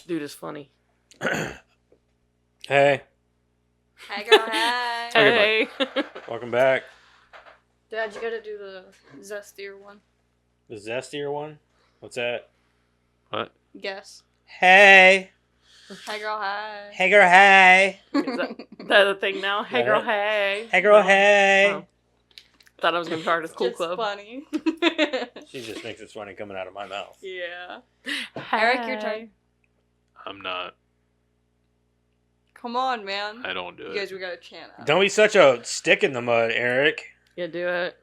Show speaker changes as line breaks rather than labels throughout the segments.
Dude is funny.
Hey.
Hey, girl, hey.
Hey.
Welcome back.
Dad, you gotta do the zestier one.
The zestier one? What's that?
What?
Guess.
Hey.
Hey, girl, hey.
Hey, girl, hey.
Is that a thing now? Hey, girl, hey.
Hey, girl, hey.
Oh. Thought I was going to be part of the Cool
It's
Club.
funny.
She just thinks it's funny coming out of my mouth.
Yeah.
Hey.
Eric, your turn.
I'm not.
Come on, man.
I don't do
You
it.
guys, we gotta chant out.
Don't be such a stick in the mud, Eric.
Yeah, do it.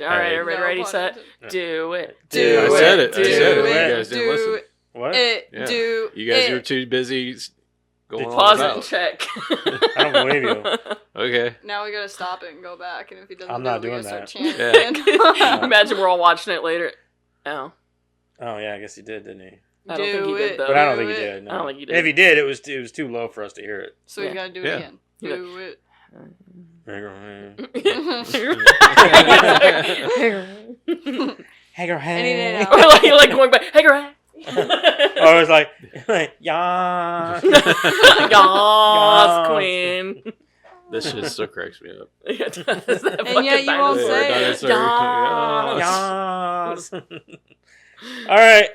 All right, everybody
No
ready,
pun
set?
intended.
Do it.
Do
I
it.
said it.
Do
I said it.
it.
You guys didn't listen.
What?
Yeah.
Do
You guys
it.
are too busy going on
Pause it
about.
and check.
I don't believe you.
Okay.
Now we gotta stop it and go back, and if he doesn't
I'm
do
not
it, we
doing
gotta
that.
start chanting.
Imagine we're all watching it later. Oh.
Oh, yeah, I guess he did, didn't he?
I don't think he did, though.
But I don't
Do
think he
it.
did. No.
I don't think he did.
If he did, it was too low for us to hear it.
So we
Yeah.
gotta do it
Yeah.
again.
Yeah.
Do it.
Hey, girl, hey. Hey, girl,
Any day
hey.
now.
Or like going back. Hey, girl.
Or it was like, yeah.
Yas, queen.
This shit still cracks me up.
And yet you won't
Yeah,
say it.
dinosaur.
Yas.
Yas.
All right.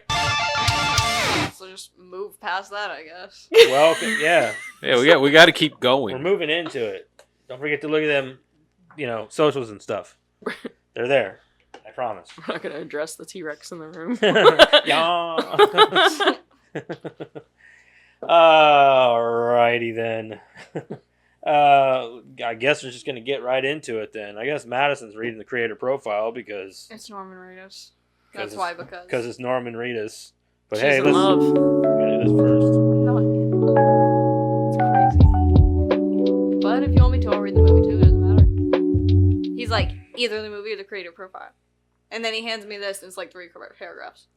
So just move past that, I guess.
Well, yeah.
Yeah, we got to keep
We're
going.
moving into it. Don't forget to look at them, socials and stuff. They're there. I promise.
We're not going to address the T-Rex in the room.
Yeah. Alrighty then. I guess we're just gonna get right into it then. I guess Madison's reading the creator profile because
It's Norman Reedus. That's why, because.
because it's Norman Reedus. But
She's
hey,
in
let's
love.
do this first.
It's crazy. But if you want me to, I'll read the movie too. It doesn't matter. He's like, either the movie or the creator profile. And then he hands me this, and it's like 3 paragraphs.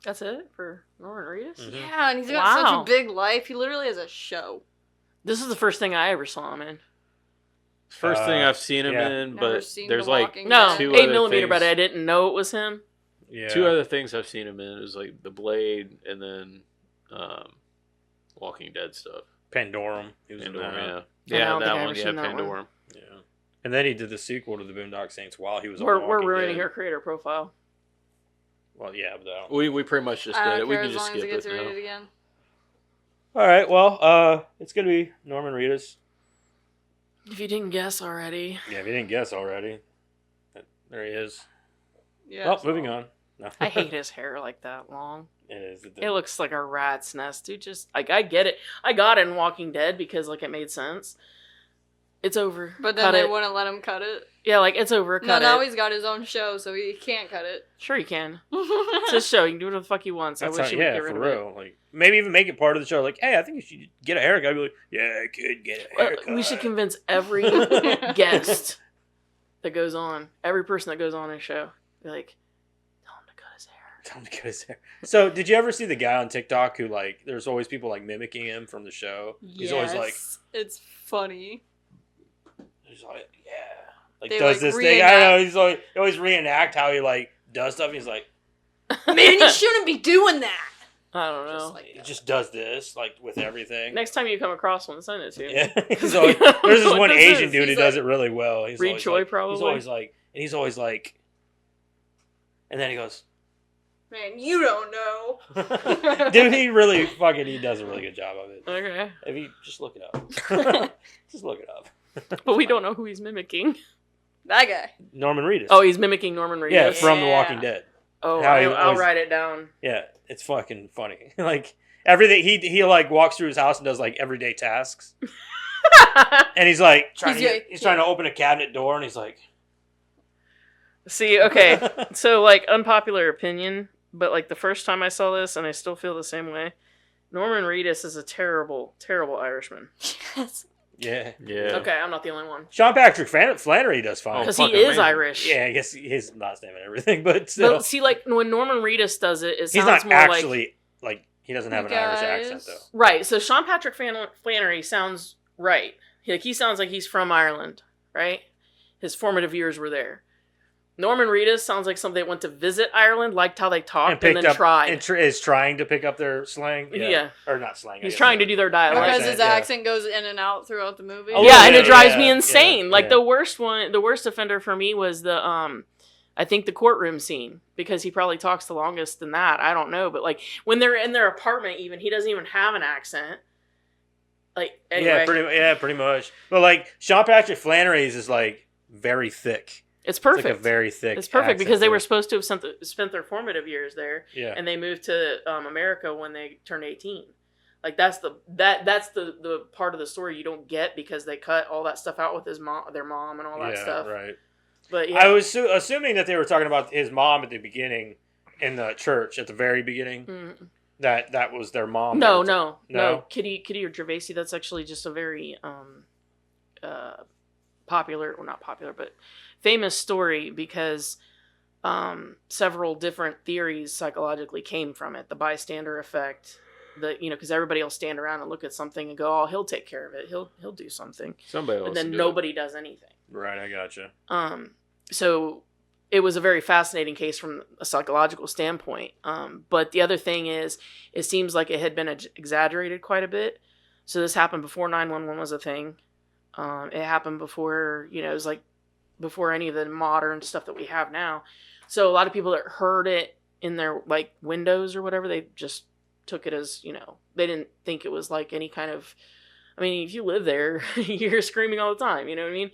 That's it for Norman Reedus?
Mhm.
Yeah, and he's got such
Wow.
a big life. He literally has a show.
This is the first thing I ever saw him in.
First thing I've seen him
yeah.
in,
Never
but
seen
there's
The
like
Walking
No,
Dead.
two
8
other
millimeter, but
things.
I didn't know it was him.
Yeah.
2 other things I've seen him in. It was like The Blade and then Walking Dead stuff.
Pandorum. He was in
Pandorum,
that.
yeah.
I
Yeah,
don't think
that
I've
one.
ever
Yeah,
seen that one.
Pandorum.
Yeah. And then he did the sequel to the Boondock Saints while he was on
We're
Walking
ruining
Dead.
her creator profile.
Well, yeah, but I don't.
We pretty much just
I
did
don't
it. We
care
can
as
just
long as
skip
he gets
it
to read
now.
it again.
All right. Well, it's gonna be Norman Reedus.
If you didn't guess already.
Yeah, if you didn't guess already, there he is.
Yeah.
Well, moving on. No.
I hate his hair like that long.
It is.
It looks like a rat's nest, dude. Just like I get it. I got it in Walking Dead because like it made sense. It's over.
But then
Cut
they
it.
wouldn't let him cut it.
Yeah, like it's over.
No,
Cut
now
it.
he's got his own show, so he can't cut it.
Sure, you can. It's his show. You can do whatever the fuck he wants. I
That's
wish
how,
he would
yeah,
get rid
for
of
real. Like maybe even make it part of the show. Like, hey, I think you should get a haircut. I'd be like, yeah, I could get a
it.
haircut.
We should convince every guest that goes on, every person that goes on his show, be like, tell him to cut his hair.
Tell him to cut his hair. So, did you ever see the guy on TikTok who like? There's always people like mimicking him from the show. He's always like,
It's funny.
he's like, yeah, like
They,
does
like,
this thing. I don't know.
reenact-
He always reenact how he like does stuff. He's like,
Man, you shouldn't be doing that.
I don't know.
Just like
he just does this like with everything.
Next time you come across one, send it to me.
Yeah, he's always, there's this
What
one
this
Asian
is.
dude who
He's
does
like-
it really well. He's
Reed
always
Choi,
like,
probably.
He's always like, and he's always like, and then he goes,
Man, you don't know.
dude, he does a really good job of it.
Okay.
If you just look it up, just look it up.
But we don't know who he's mimicking.
That guy.
Norman Reedus.
Oh, he's mimicking Norman Reedus.
yeah, from The
Yeah.
Walking Dead.
Oh,
how he
I'll
always-
write it down.
Yeah, it's fucking funny. Like everything he like walks through his house and does like everyday tasks, and he's like he's trying to open a cabinet door, and he's like,
See, okay. So, like, unpopular opinion, but, like, the first time I saw this, and I still feel the same way, Norman Reedus is a terrible, terrible Irishman.
Yes.
yeah.
Yeah.
Okay, I'm not the only one.
Sean Patrick Flannery does fine.
Because
fucking
he is
amazing.
Irish.
Yeah, I guess his last name and everything, but still,
But, see, like, when Norman Reedus does it, it
he's
sounds
not
more
actually like he doesn't have an
You
Irish
guys.
accent though.
Right, so Sean Patrick Flannery sounds right. He sounds like he's from Ireland, right? His formative years were there. Norman Reedus sounds like somebody that went to visit Ireland, liked how they talked, and then
up,
tried.
is trying to pick up their slang.
Yeah.
Or not slang.
He's trying to do their dialect.
Because his accent goes in and out throughout the movie.
Yeah, and it drives me insane. Like the worst offender for me was the I think the courtroom scene, because he probably talks the longest in that. I don't know, but like when they're in their apartment, even he doesn't even have an accent. Like anyway.
pretty much. But like Sean Patrick Flannery's is like very thick.
It's perfect.
It's like a very thick.
It's perfect because they were supposed to have spent their formative years there,
and
they moved to America when they turned 18. Like that's the part of the story you don't get because they cut all that stuff out with their mom, and all that stuff.
Right.
But
I was assuming that they were talking about his mom at the beginning in the church at the very beginning. Mm-hmm. That was their mom.
No. Kitty or Gervaisi. That's actually just a very popular, well, not popular, but famous story because several different theories psychologically came from it. The bystander effect, because everybody will stand around and look at something and go, "Oh, he'll take care of it. He'll do something."
Somebody else.
And then nobody does anything.
Right, I gotcha.
So it was a very fascinating case from a psychological standpoint. But the other thing is, it seems like it had been exaggerated quite a bit. So this happened before 911 was a thing. It happened before, it was like before any of the modern stuff that we have now. So a lot of people that heard it in their like windows or whatever, they just took it as, they didn't think it was like any kind of, I mean, if you live there, you hear screaming all the time, you know what I mean?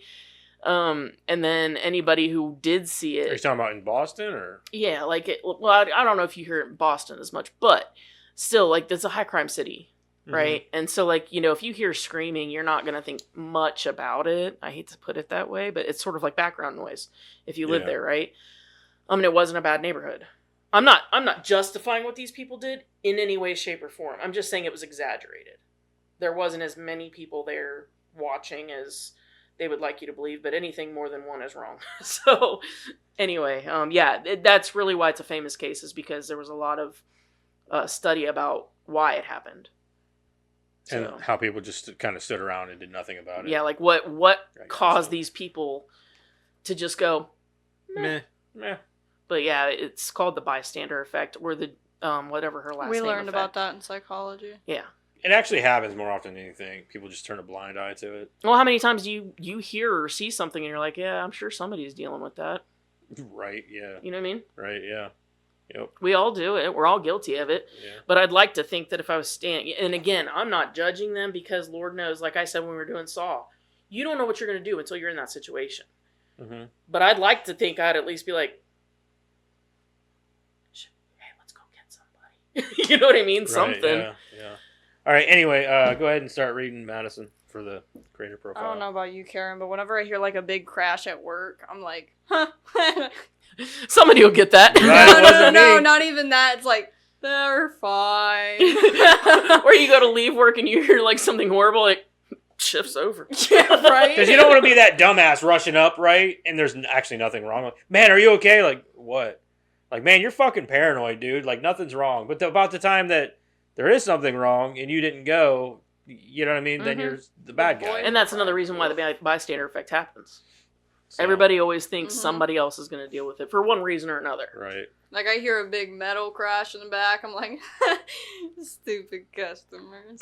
And then anybody who did see it.
Are you talking about in Boston or?
Yeah, like I don't know if you hear it in Boston as much, but still, like, that's a high crime city. Right. Mm-hmm. And so, like, if you hear screaming, you're not going to think much about it. I hate to put it that way, but it's sort of like background noise if you live there. Right. I mean, it wasn't a bad neighborhood. I'm not justifying what these people did in any way, shape, or form. I'm just saying it was exaggerated. There wasn't as many people there watching as they would like you to believe, but anything more than one is wrong. So anyway, that's really why it's a famous case, is because there was a lot of study about why it happened.
And how people just kind of stood around and did nothing about it.
Yeah, like what caused these people to just go, meh. But yeah, it's called the bystander effect, or the whatever her last name.
We learned about that in psychology.
Yeah.
It actually happens more often than you think. People just turn a blind eye to it.
Well, how many times do you hear or see something and you're like, yeah, I'm sure somebody's dealing with that.
Right, yeah.
You know what I mean?
Right, yeah. Yep.
We all do it. We're all guilty of it.
Yeah.
But I'd like to think that if I was and again, I'm not judging them, because Lord knows, like I said when we were doing Saw, you don't know what you're going to do until you're in that situation. Mm-hmm. But I'd like to think I'd at least be like, hey, let's go get somebody. You know what I mean? Right, something.
Yeah. All right, anyway, go ahead and start reading Madison for the creator profile.
I don't know about you, Karen, but whenever I hear like a big crash at work, I'm like, huh.
Somebody will get that.
No, not even that. It's like, they're fine.
Or you go to leave work and you hear like something horrible, like, shifts over.
Yeah, right?
Because you don't want to be that dumbass rushing up, right? And there's actually nothing wrong. Like, man, are you okay? Like, what? Like, man, you're fucking paranoid, dude. Like, nothing's wrong. But about the time that there is something wrong and you didn't go, you know what I mean? Mm-hmm. Then you're the bad guy.
And that's another reason why the bystander effect happens. So, everybody always thinks somebody else is going to deal with it for one reason or another.
Right.
Like, I hear a big metal crash in the back. I'm like, stupid customers.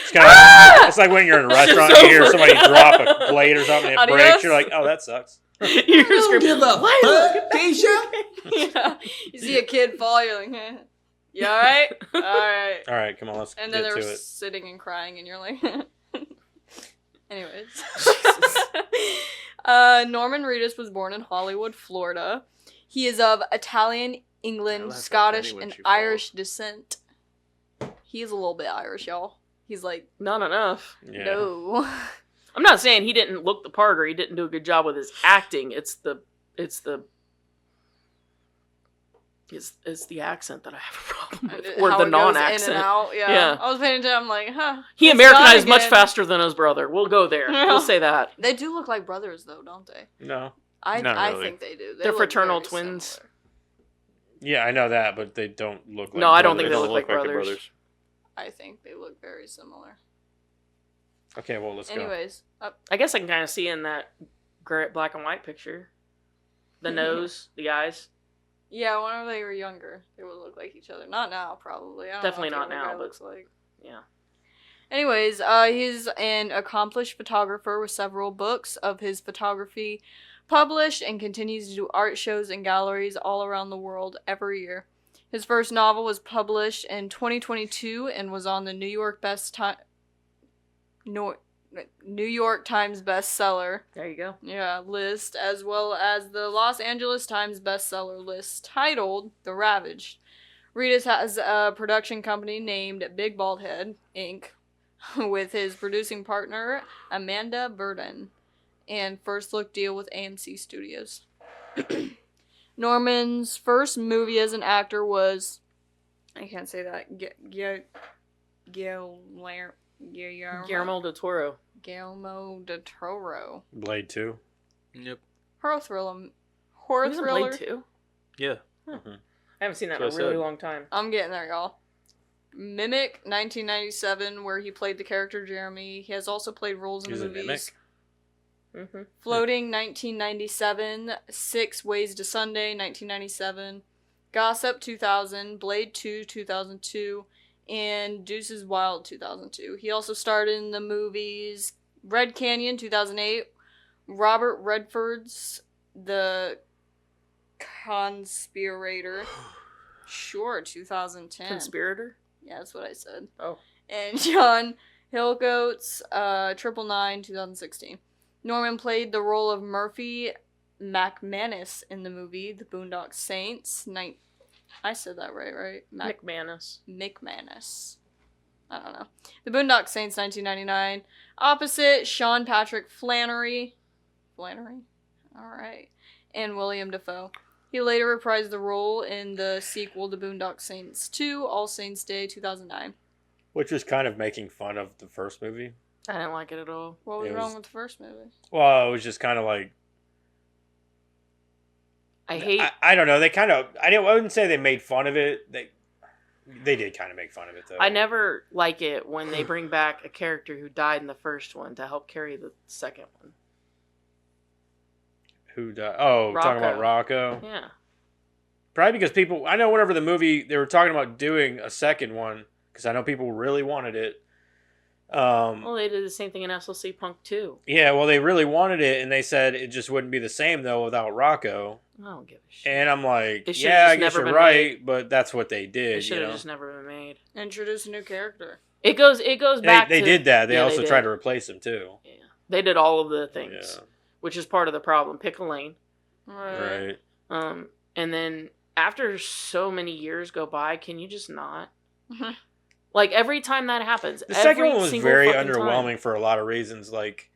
It's like when you're in a restaurant and you hear somebody drop a plate or something and it breaks. You're like, oh, that sucks.
You're screaming,
give a fuck, Keisha.
Yeah. You see a kid fall, you're like, eh. You alright? Alright.
Alright, come on, let's get to it.
And then they're sitting and crying and you're like... Anyways. Norman Reedus was born in Hollywood, Florida. He is of Italian, England, Scottish, and Irish descent. He's a little bit Irish, y'all. He's like...
Not enough.
Yeah.
No.
I'm not saying he didn't look the part or he didn't do a good job with his acting. It's the accent that I have a problem with, or the non-accent.
Yeah. I was paying attention. I'm like, huh.
He Americanized much faster than his brother. We'll go there. We'll say that.
They do look like brothers, though, don't they?
No.
I think they do.
They're fraternal twins.
Similar.
Yeah, I know that, but they don't look like
No, I don't think they look like brothers.
I think they look very similar.
Okay, well, let's go.
Anyways.
I guess I can kind of see in that black and white picture. The nose, the eyes.
Yeah, whenever they were younger, they would look like each other. Not now, probably. I don't
Definitely
know what
not
the other
now,
guy
but-
looks like.
Yeah.
Anyways, he's an accomplished photographer with several books of his photography published and continues to do art shows and galleries all around the world every year. His first novel was published in 2022 and was on the New York Times bestseller
There you go.
list, as well as the Los Angeles Times bestseller list, titled The Ravaged. Reedus has a production company named Big Bald Head, Inc., with his producing partner, Amanda Burden, and first look deal with AMC Studios. Norman's first movie as an actor was, I can't say that,
Guillermo del Toro.
Guillermo del Toro.
Blade 2.
Yep.
Horror thriller.
He
Horror
was in
thriller.
Blade 2.
Yeah.
I haven't seen that
That's
in a
what I
really
said.
long time.
I'm getting there, y'all. Mimic, 1997, where he played the character Jeremy. He has also played roles in
He was
the
in
movies.
Mimic?
Mm-hmm.
Floating, 1997. 6 Ways to Sunday, 1997. Gossip, 2000. Blade 2, 2002. And Deuces Wild, 2002. He also starred in the movies Red Canyon, 2008. Robert Redford's The Conspirator. Sure, 2010.
Conspirator?
Yeah, that's what I said.
Oh.
And John Hillcoat's 999, 2016. Norman played the role of Murphy McManus in the movie The Boondock Saints. I said that right?
McManus.
McManus. I don't know. The Boondock Saints, 1999. Opposite, Sean Patrick Flannery. Flannery? Alright. And William Dafoe. He later reprised the role in the sequel to Boondock Saints 2, All Saints Day, 2009.
Which was kind of making fun of the first movie.
I didn't like it at all.
What was
It
wrong
was-
with the first movie?
Well, it was just kind of like,
I hate.
I don't know. They kind of, I wouldn't say they made fun of it. They did kind of make fun of it, though.
I never like it when they bring back a character who died in the first one to help carry the second one.
Who died? Oh, talking about Rocco.
Yeah.
Probably because people, I know whenever the movie, they were talking about doing a second one, because I know people really wanted it.
Well, they did the same thing in SLC Punk 2.
Yeah, well, they really wanted it, and they said it just wouldn't be the same, though, without Rocco.
I don't give a shit.
And I'm like,
It should've
yeah,
just
I guess
never
you're
been
right, but that's what they
It
did,
should
you
have
know?
just never been made.
Introduce a new character.
It goes back
They
to...
did that. They
Yeah,
also
did.
tried to replace him, too.
Yeah. They did all of the things,
Yeah,
which is part of the problem. Pick a lane.
Right.
right.
And then after so many years go by, can you just not? Like, every time that happens,
The second
every
one was
single
very
fucking
underwhelming
time.
for a lot of reasons. Like,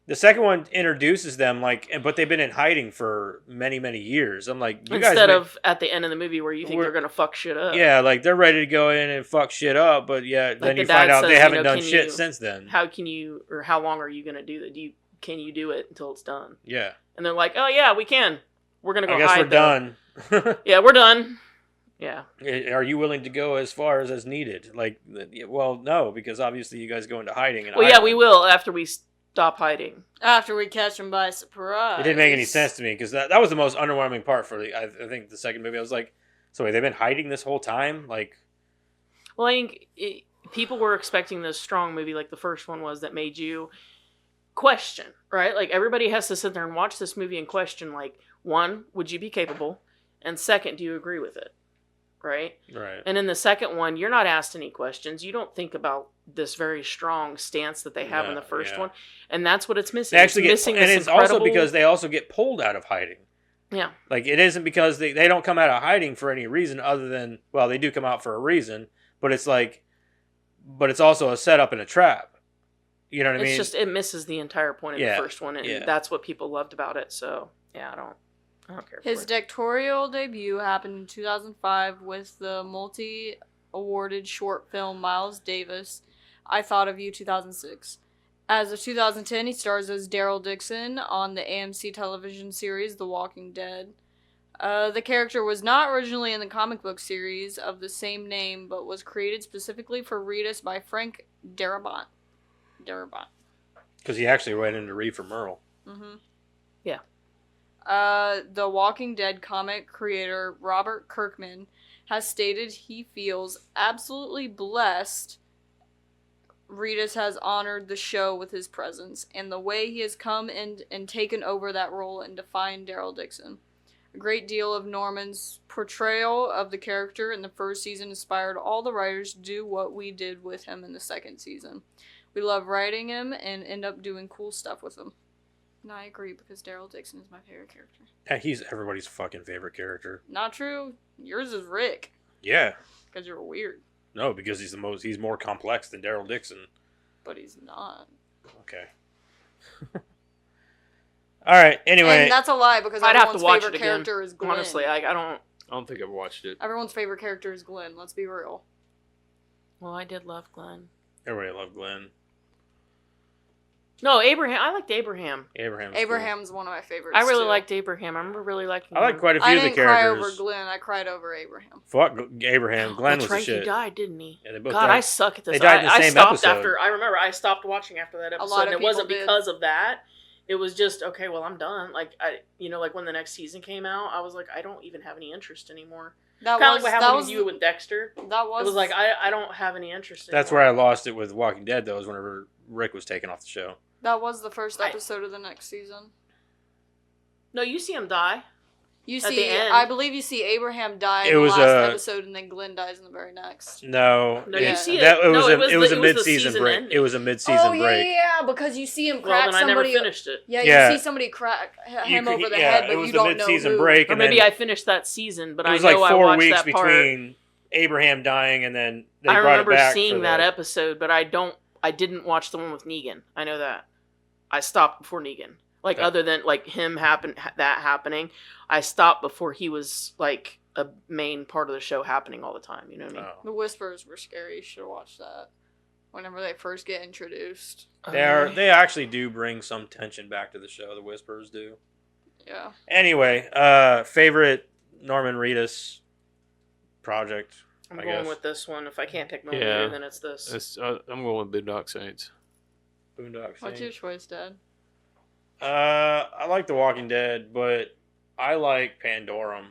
the second one introduces them, but they've been in hiding for many, many years. I'm like, you
Instead
guys...
of at the end of the movie where you think
We're-
they're gonna fuck shit up.
Yeah, like, they're ready to go in and fuck shit up, but yeah, then
the
you
dad
find out
says,
they
you
haven't
know,
done
can
shit
you-
since then.
How can you, or how long are you gonna do that? Can you do it until it's done?
Yeah.
And they're like, oh yeah, we can. We're gonna go
I guess
hide.
we're done.
Yeah, we're done. Yeah.
Are you willing to go as far as needed? Like, well, no, because obviously you guys go into hiding. And
Well, yeah, we will after we stop hiding.
After we catch him by surprise.
It didn't make any sense to me because that was the most underwhelming part for I think the second movie. I was like, so wait, they've been hiding this whole time? Like,
Well, I think people were expecting this strong movie like the first one was that made you question, right? Like, everybody has to sit there and watch this movie and question, like, one, would you be capable? And second, do you agree with it? Right?
right.
And in the second one, you're not asked any questions. You don't think about this very strong stance that they have in the first one. And that's what it's missing.
They actually
it's missing
and
this
it's also
incredible-
because they also get pulled out of hiding.
Yeah.
Like, it isn't because they don't come out of hiding for any reason other than, well, they do come out for a reason, but it's like, but it's also a setup and a trap. You know what I mean?
It's just, it misses the entire point of
Yeah,
the first one, and
yeah.
that's what people loved about it. So, yeah, I don't care
His
for it.
directorial debut happened in 2005 with the multi-awarded short film Miles Davis, I Thought of You, 2006. As of 2010, he stars as Daryl Dixon on the AMC television series The Walking Dead. The character was not originally in the comic book series of the same name, but was created specifically for Reedus by Frank Darabont.
Because he actually went in to read for Merle.
Mm-hmm.
Yeah.
The Walking Dead comic creator Robert Kirkman has stated he feels absolutely blessed Reedus has honored the show with his presence and the way he has come in and taken over that role and defined Daryl Dixon. A great deal of Norman's portrayal of the character in the first season inspired all the writers to do what we did with him in the second season. We love writing him and end up doing cool stuff with him. And I agree, because Daryl Dixon is my favorite character.
Yeah, he's everybody's fucking favorite character.
Not true. Yours is Rick.
Yeah.
Because you're weird.
No, because he's more complex than Daryl Dixon.
But he's not.
Okay. All right. Anyway,
And that's a lie, because
I'd have to
everyone's
watch
favorite
it again.
character is Glenn.
Honestly, I don't.
I don't think I've watched it.
Everyone's favorite character is Glenn. Let's be real.
Well, I did love Glenn.
everybody loved Glenn.
No, Abraham. I liked Abraham.
Abraham's one of my favorites.
I really
too.
liked Abraham. I remember really liking
I like
him.
quite a few
I
of the
didn't cry over
characters.
Glenn. I cried over Abraham.
Fuck Abraham. Glenn
That's
was the
right,
shit.
he died, didn't he?
Yeah, they both
God,
died.
I suck at this.
They died in the
I
same
stopped
episode.
after. I remember I stopped watching after that episode.
lot of
And it wasn't
people did.
because of that. It was just okay. Well, I'm done. Like like when the next season came out, I was like, I don't even have any interest anymore.
That
Kind of
was
like what happened with you with Dexter.
That was.
It was like I don't have any interest.
That's
anymore.
where I lost it with Walking Dead, though, is whenever Rick was taken off the show.
That was the first episode of the next season.
No, you see him die.
You
At the
see,
end.
I believe you see Abraham die in
It
the
was,
last episode, and then Glenn dies in the very next.
No,
No,
you
it-
see
it.
that- it
No,
was
it
a
was
it was
the-
a
it was the
mid-season
season
break.
ending.
It was a mid-season
Oh
break.
yeah, because you see him
Well,
crack
then I never
somebody.
finished it.
Yeah,
Yeah.
you see somebody crack him
You could-
over the
yeah,
head,
it
but
was
you
the
don't know
mid-season
who.
break,
Or
and
maybe
then
I finished that season, but
it
I
was
know
like
I
4
watched
weeks
that part.
between Abraham dying and then they
I
brought
remember
it back
seeing
for
that
the,
episode, but I didn't watch the one with Negan. I know that. I stopped before Negan. Like,
Yeah.
other than like that happening, I stopped before he was like a main part of the show happening all the time. You know what I mean?
The whispers were scary. You should have watched that. Whenever they first get introduced.
They actually do bring some tension back to the show. The Whispers do.
Yeah.
Anyway, favorite Norman Reedus project.
I'm
I
going
guess.
with this one. If I can't pick my
Yeah.
movie, then it's this.
I'm going with Boondock Saints.
Boondock
What's your
Saints.
choice, Dad?
I like The Walking Dead, but I like Pandorum.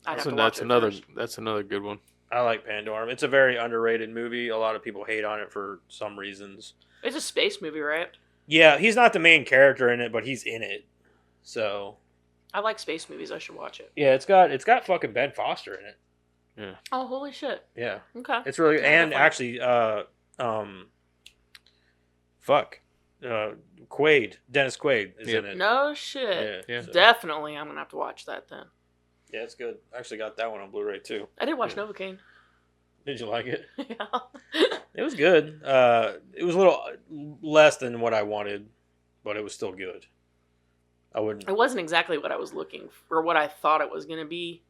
I'd have
So
to watch it first.
that's another good one.
I like Pandorum. It's a very underrated movie. A lot of people hate on it for some reasons.
It's a space movie, right?
Yeah, he's not the main character in it, but he's in it. So
I like space movies. I should watch it.
yeah, it's got fucking Ben Foster in it.
Oh, holy shit!
Yeah,
Okay.
it's really
Yeah,
and
definitely.
actually, Quaid, Dennis Quaid is in it.
No shit.
Yeah,
Yeah.
so-
Definitely, I'm gonna have to watch that then.
yeah, it's good. I actually got that one on Blu-ray too.
I did watch Novocaine.
Did you like it?
Yeah.
It was good. It was a little less than what I wanted, but it was still good. I wouldn't.
It wasn't exactly what I was looking for, or what I thought it was gonna be.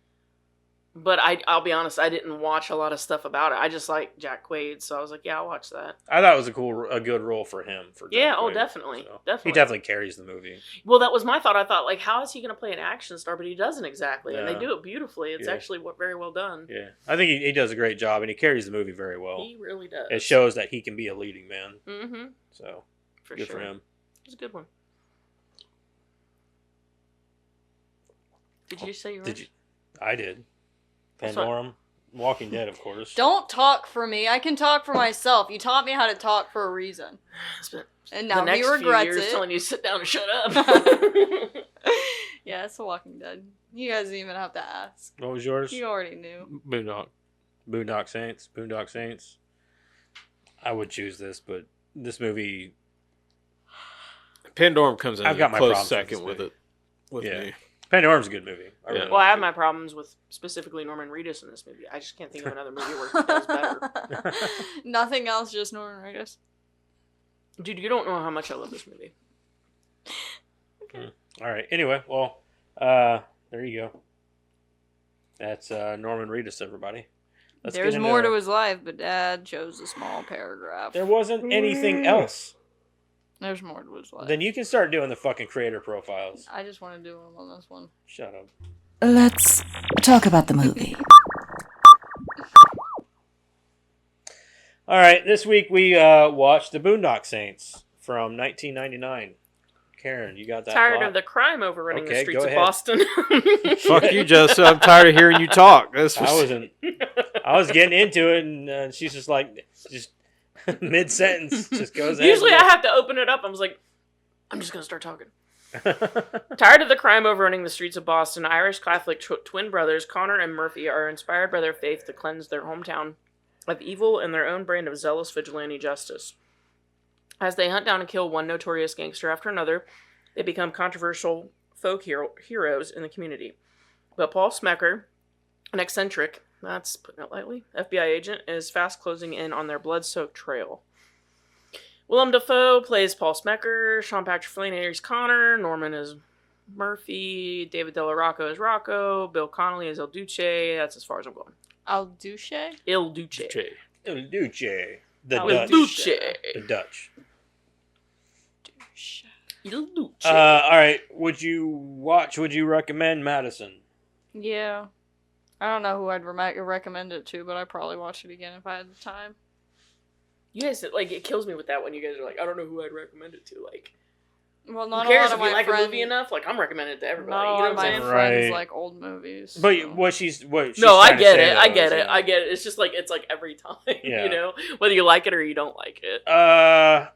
But I'll be honest, I didn't watch a lot of stuff about it. I just like Jack Quaid, so I was like, yeah, I'll watch that.
I thought it was a good role for him.
Yeah,
Jack
oh,
Quaid,
definitely,
so.
definitely.
He definitely carries the movie.
Well, that was my thought. I thought, like, how is he going to play an action star? But he doesn't exactly, and
Yeah.
they do it beautifully. It's
Yeah.
actually very well done.
Yeah, I think he does a great job, and he carries the movie very well.
He really does.
It shows that he can be a leading man.
Mm-hmm.
So
For
good
sure.
for him.
It's a good one. Did you say you were?
Did you? I did.
That's what-
Pandorum, Walking Dead, of course.
Don't talk for me. I can talk for myself. You taught me how to talk for a reason.
Spent
And
the
now
next
he
few
regrets
years
it.
telling you to sit down and shut up.
Yeah, it's The Walking Dead. You guys didn't even have to ask.
What was yours?
You already knew.
Boondock.
Boondock Saints. Boondock Saints. I would choose this, but this movie.
Pandorum comes in
I've
a
got my
close
problems with
second
this
with
movie.
it. With
Yeah.
me.
Pandorum's a good movie.
Yeah.
really
Well, I
like
have
it.
my problems with specifically Norman Reedus in this movie. I just can't think of another movie where he does better.
Nothing else, just Norman Reedus.
Dude, you don't know how much I love this movie.
All right. Anyway, well, there you go. That's Norman Reedus, everybody. Let's
There's
get into-
more to his life, but Dad chose a small paragraph.
There wasn't anything else.
There's more to his life.
Then you can start doing the fucking creator profiles.
I just want to do them on this one.
Shut up.
Let's talk about the movie.
All right. This week we watched The Boondock Saints from 1999. Karen, you got that?
Tired
thought?
of the crime overrunning the
Okay,
streets
go
of
ahead.
Boston.
Fuck you, Jessica. I'm tired of hearing you talk. This was...
I was getting into it, and she's just like, mid sentence, just goes ahead.
Usually I have to open it up. I was like, I'm just going to start talking. Tired of the crime overrunning the streets of Boston, Irish Catholic twin brothers Connor and Murphy are inspired by their faith to cleanse their hometown of evil and their own brand of zealous vigilante justice. As they hunt down and kill one notorious gangster after another, they become controversial folk heroes in the community. But Paul Smecker, an eccentric, that's putting it lightly, FBI agent, is fast closing in on their blood-soaked trail. Willem Dafoe plays Paul Smecker, Sean Patrick Flannery is Connor, Norman is Murphy, David Della Rocco is Rocco, Bill Connolly is El Duce. That's as far as I'm going.
Al Duce?
Il Duce.
El Duce. The
El
Dutch.
Duce.
The Dutch.
Il Duce.
All right. Would you recommend Madison?
Yeah. I don't know who I'd recommend it to, but I'd probably watch it again if I had the time.
You guys, like, it kills me with that when you guys are like, I don't know who I'd recommend it to. Like,
Well,
who
not
cares
a
if
lot
you
of
like
my
a
friends.
movie enough? Like, I'm recommending it to everybody.
Not a
You
lot
know
of
what
my
I'm saying?
friends
Right.
like old movies.
But
so.
what she's
No,
trying
I
to
get
say,
it.
though,
I get
is,
it. I get it. It's just like, it's like every time,
Yeah.
you know? Whether you like it or you don't like it.
I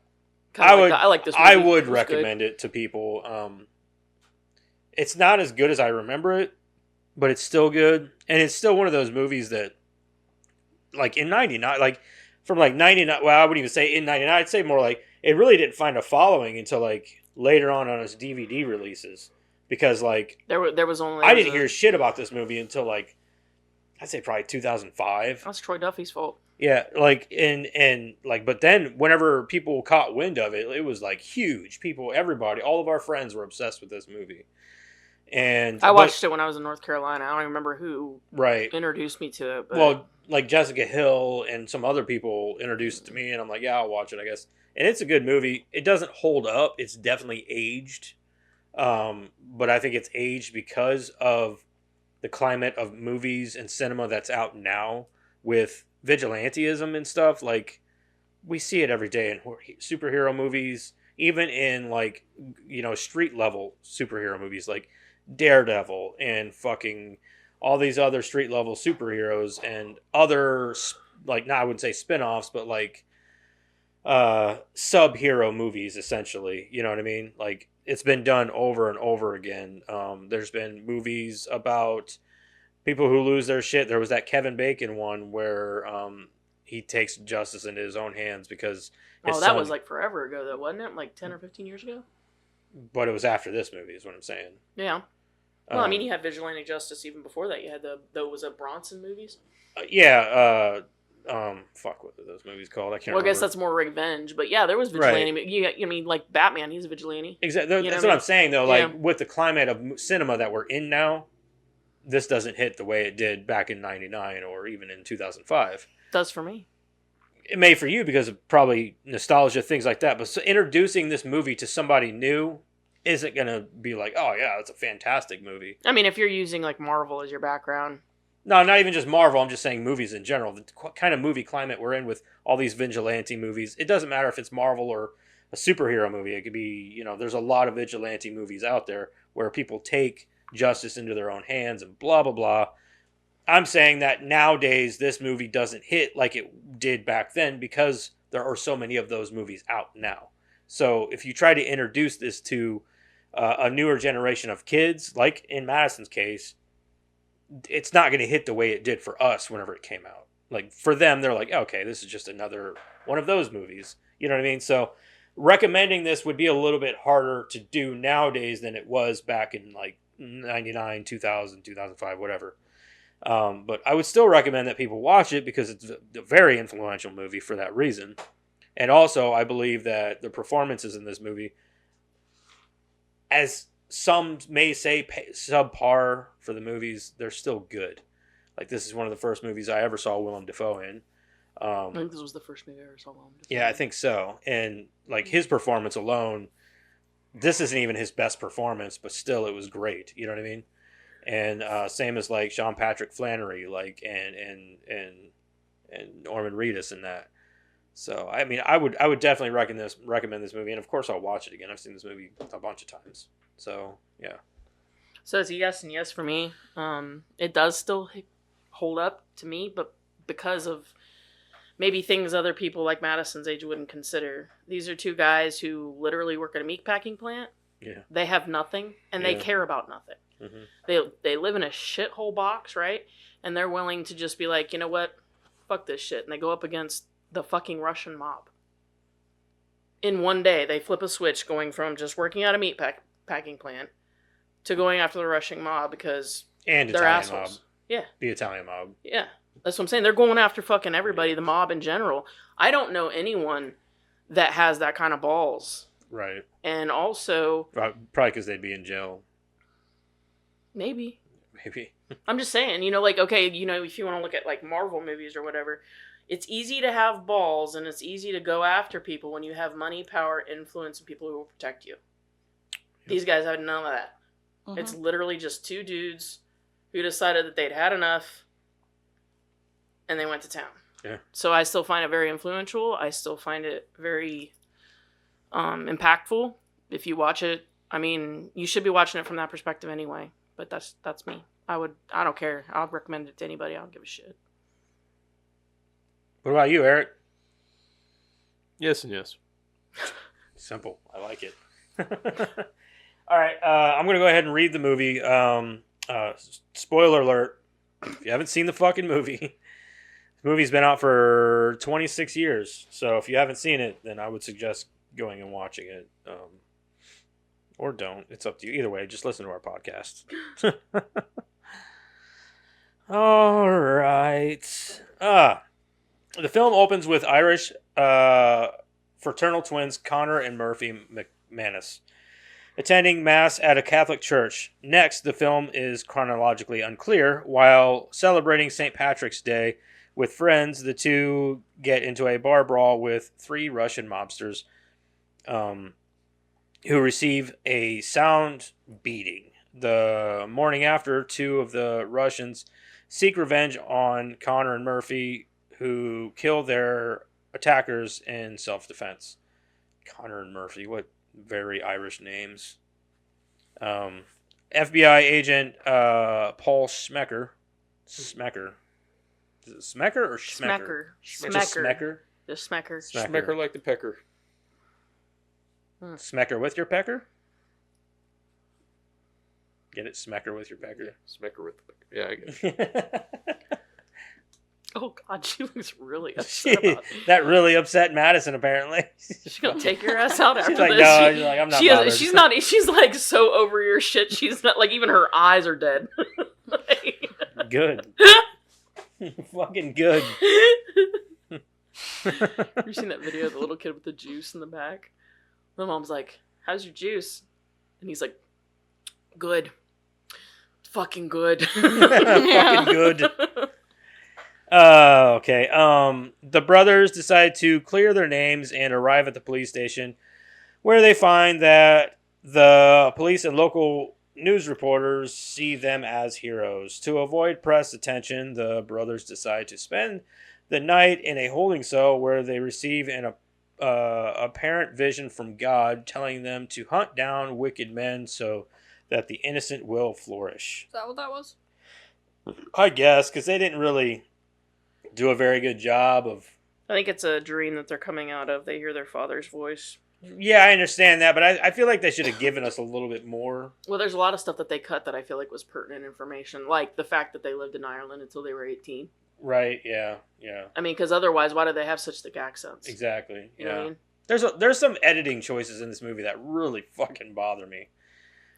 Kinda
would.
like I like this movie.
I would
It was
recommend it to people. It's not as good as I remember it, but it's still good, and it's still one of those movies that, like in '99, like from like '99. Well, I wouldn't even say in '99. I'd say more like it really didn't find a following until like later on its DVD releases, because like
There was only...
I didn't hear shit about this movie until like I'd say probably 2005.
That's Troy Duffy's fault.
Yeah, like and like, but then whenever people caught wind of it, it was like huge. Everybody, all of our friends were obsessed with this movie. And
I watched it when I was in North Carolina. I don't even remember who
right.
introduced me to it. But
Well, like Jessica Hill and some other people introduced it to me, and I'm like, yeah, I'll watch it, I guess. And it's a good movie. It doesn't hold up. It's definitely aged, but I think it's aged because of the climate of movies and cinema that's out now with vigilantism and stuff. Like, we see it every day in superhero movies, even in like, you know, street level superhero movies like Daredevil and fucking all these other street level superheroes and other, like, I wouldn't say spin-offs, but like sub-hero movies, essentially. You know what I mean? Like, it's been done over and over again. There's been movies about people who lose their shit. There was that Kevin Bacon one where he takes justice into his own hands because his
that
son-
was like forever ago, though, wasn't it? Like 10 or 15 years ago?
But it was after this movie, is what I'm saying.
Yeah. Well, I mean, you had Vigilante Justice even before that. You had was it Bronson movies?
Fuck, what are those movies called? I can't
Well, I
remember.
guess that's more revenge. But yeah, there was vigilante. I mean, like Batman, he's a vigilante.
Exactly.
You know
That's
what I
what
mean?
I'm saying, though. Like,
Yeah.
with the climate of cinema that we're in now, this doesn't hit the way it did back in '99 or even in 2005.
Does for me.
It may for you because of probably nostalgia, things like that. But so introducing this movie to somebody new isn't going to be like, oh, yeah, it's a fantastic movie.
I mean, if you're using like Marvel as your background.
No, not even just Marvel. I'm just saying movies in general. The kind of movie climate we're in with all these vigilante movies. It doesn't matter if it's Marvel or a superhero movie. It could be, you know, there's a lot of vigilante movies out there where people take justice into their own hands and blah, blah, blah. I'm saying that nowadays this movie doesn't hit like it did back then because there are so many of those movies out now. So if you try to introduce this to a newer generation of kids, like in Madison's case, it's not going to hit the way it did for us whenever it came out. Like, for them, they're like, okay, this is just another one of those movies. You know what I mean? So recommending this would be a little bit harder to do nowadays than it was back in like 99, 2000, 2005, whatever. But I would still recommend that people watch it because it's a very influential movie for that reason. And also, I believe that the performances in this movie, as some may say subpar for the movies, they're still good. Like, this is one of the first movies I ever saw Willem Dafoe in.
I think this was the first movie I ever saw him.
Yeah, I think so. And like, his performance alone, this isn't even his best performance, but still it was great. You know what I mean? And same as like Sean Patrick Flannery, like and Norman Reedus in that. So I mean, I would definitely recommend this movie, and of course I'll watch it again. I've seen this movie a bunch of times. So yeah.
So it's a yes and yes for me. It does still hold up to me, but because of maybe things other people like Madison's age wouldn't consider. These are two guys who literally work at a meat packing plant.
Yeah.
They have nothing, and they care about nothing.
Mm-hmm.
They live in a shithole box, right? And they're willing to just be like, you know what? Fuck this shit. And they go up against the fucking Russian mob. In one day, they flip a switch going from just working at a meat packing plant to going after the Russian mob because
And
they're
Italian
assholes.
mob.
Yeah.
The Italian mob.
Yeah. That's what I'm saying. They're going after fucking everybody, the mob in general. I don't know anyone that has that kind of balls.
Right.
And also...
Probably because they'd be in jail.
Maybe.
Maybe.
I'm just saying, like, okay, if you want to look at, like, Marvel movies or whatever, it's easy to have balls and it's easy to go after people when you have money, power, influence, and people who will protect you. Yep. These guys had none of that. Mm-hmm. It's literally just two dudes who decided that they'd had enough and they went to town.
Yeah.
So I still find it very influential. I still find it very impactful. If you watch it, I mean, you should be watching it from that perspective anyway. But that's me. I don't care. I'll recommend it to anybody. I don't give a shit.
What about you, Eric?
Yes and yes.
Simple. I like it. All right. I'm going to go ahead and read the movie. Spoiler alert. If you haven't seen the fucking movie, the movie's been out for 26 years. So if you haven't seen it, then I would suggest going and watching it. Or don't. It's up to you. Either way, just listen to our podcast. All right. The film opens with Irish fraternal twins Connor and Murphy McManus attending Mass at a Catholic church. Next, the film is chronologically unclear. While celebrating St. Patrick's Day with friends, the two get into a bar brawl with three Russian mobsters who receive a sound beating. The morning after, two of the Russians seek revenge on Connor and Murphy, who kill their attackers in self-defense. Connor and Murphy, what very Irish names. FBI agent Paul Smecker. Smecker. Is it Smecker or Schmecker?
Smecker.
Just Smecker?
Just Smecker.
Smecker like the pecker.
Smecker with your pecker? Get it? Smecker with your pecker.
Smecker with the pecker. Yeah, I get it.
Oh God, she looks really upset about it.
That really upset Madison. Apparently,
she's gonna take your ass out after
she's like,
this.
No, she's like, I'm not. Bothered.
She's not. She's like so over your shit. She's not like even her eyes are dead.
Good. Fucking good.
You seen that video of the little kid with the juice in the back? The mom's like, "How's your juice?" And he's like, "Good, fucking good,
fucking good." Okay. The brothers decide to clear their names and arrive at the police station, where they find that the police and local news reporters see them as heroes. To avoid press attention, the brothers decide to spend the night in a holding cell where they receive an apparent vision from God telling them to hunt down wicked men so that the innocent will flourish.
Is that what that was?
I guess, because they didn't really do a very good job of...
I think it's a dream that they're coming out of. They hear their father's voice.
Yeah, I understand that, but I feel like they should have given us a little bit more.
Well, there's a lot of stuff that they cut that I feel like was pertinent information, like the fact that they lived in Ireland until they were 18.
Right, yeah.
I mean, because otherwise, why do they have such thick accents?
Exactly,
You know what I mean?
There's some editing choices in this movie that really fucking bother me.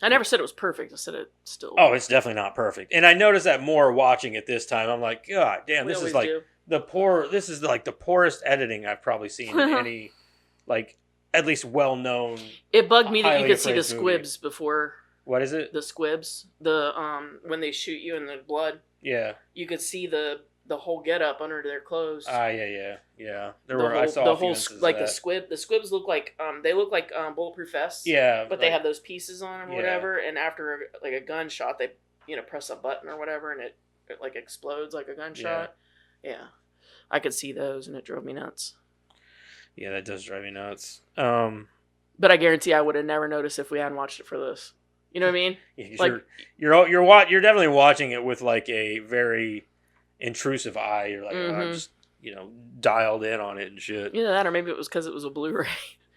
I never said it was perfect. I said it still...
Oh, it's definitely not perfect. And I noticed that more watching it this time. I'm like, God damn, this is like the poorest editing I've probably seen in any, like, at least well-known...
It bugged me that you could see the
appraised movie.
squibs before...
What is it?
The squibs. When they shoot you in the blood.
Yeah.
You could see the whole get-up under their clothes.
Yeah.
I saw the squibs look like they look like bulletproof vests.
Yeah,
but they have those pieces on them or whatever. And after like a gunshot, they press a button or whatever, and it like explodes like a gunshot. Yeah, I could see those, and it drove me nuts.
Yeah, that does drive me nuts.
But I guarantee I would have never noticed if we hadn't watched it for this. You know what I mean?
Yeah, 'cause
Like-
you're definitely watching it with like a very intrusive eye. You're like, oh, I'm just dialed in on it and shit.
Either that or maybe it was because it was a Blu-ray.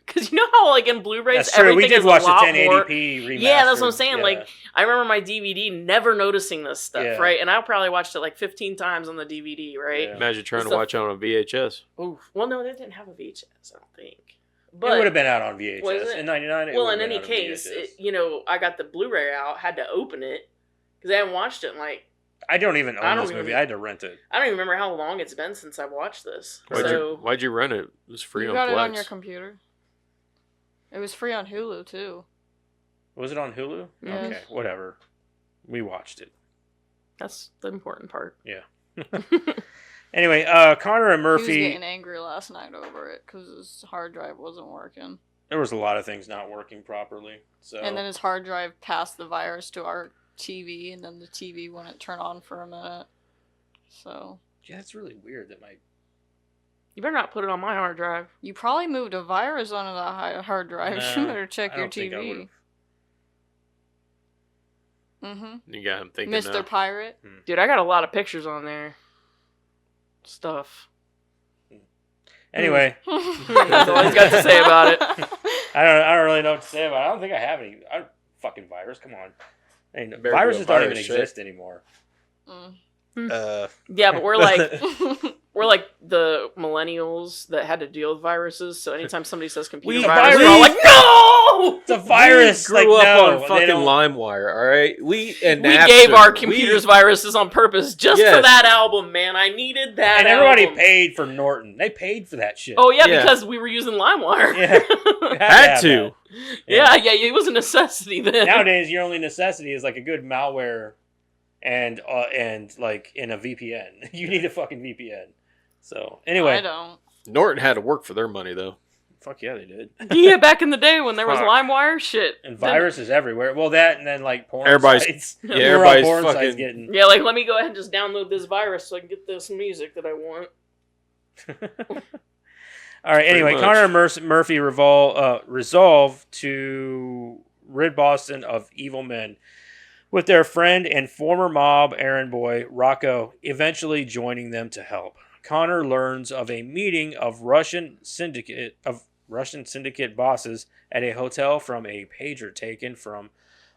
Because you know how like in Blu-rays
That's true. We
everything
did
is
watch
a
the
lot
1080p
more.
remastered.
Yeah, that's what I'm saying.
Yeah.
Like I remember my DVD never noticing this stuff,
Yeah.
right? And I probably watched it like 15 times on the DVD, right?
Yeah.
Imagine trying to
Stuff-
watch it on a VHS.
Oof. Well, no, they didn't have a VHS, I don't think.
It would have been out on
Was
VHS
it?
in '99.
Well, in any case, I got the Blu-ray out, had to open it because I hadn't watched it in like
I don't even
I
own
don't
this movie.
even-
I had to rent it.
I don't even remember how long it's been since I've watched this.
Why'd you rent it? It was free
You
on
got
Plex.
it on your computer. It was free on Hulu too.
Was it on Hulu?
Yes.
Okay, whatever. We watched it.
That's the important part.
Yeah. Anyway, Connor and
He was
Murphy.
getting angry last night over it because his hard drive wasn't working.
There was a lot of things not working properly. So
And then his hard drive passed the virus to our TV, and then the TV wouldn't turn on for a minute. So
yeah, it's really weird that my
You better not put it on my hard drive.
you probably moved a virus onto the hard drive.
No,
You better check
I
your
don't think I
TV.
would've.
Mm-hmm.
You got him thinking
Mr.
now.
Pirate.
Dude, I got a lot of pictures on there. Stuff.
Anyway,
That's all he's got to say about it.
I don't really know what to say about it. I don't think I have any. Fucking virus. Come on. I mean,
Better do a
viruses don't even
virus check.
exist anymore.
Mm.
Yeah, but we're like the millennials that had to deal with viruses. So anytime somebody says computer
We-
virus,
virus-
we're all like, no!
It's a virus.
We grew
like,
up
no,
on
they
fucking
don't-
LimeWire, all right? We
We gave our computers viruses on purpose just for
Yes.
that album, man. I needed that.
And everybody
album.
paid for Norton. They paid for that shit.
Oh yeah,
Yeah.
because we were using LimeWire.
Yeah.
Had to.
yeah, it was a necessity then.
Nowadays, your only necessity is like a good malware, and like in a VPN. You need a fucking VPN. So
I
anyway,
don't.
Norton had to work for their money, though.
fuck yeah, they did.
Yeah, back in the day when there was
Fuck.
LimeWire, shit.
And viruses everywhere. Well, that and then like porn
Everybody's-
sites.
Yeah,
We were on
everybody's
porn sites
fucking...
getting.
Yeah, like let me go ahead and just download this virus so I can get this music that I want.
All right. Anyway,
much.
Connor and Murphy resolve to rid Boston of evil men, with their friend and former mob errand boy Rocco eventually joining them to help. Connor learns of a meeting of Russian syndicate bosses at a hotel from a pager taken from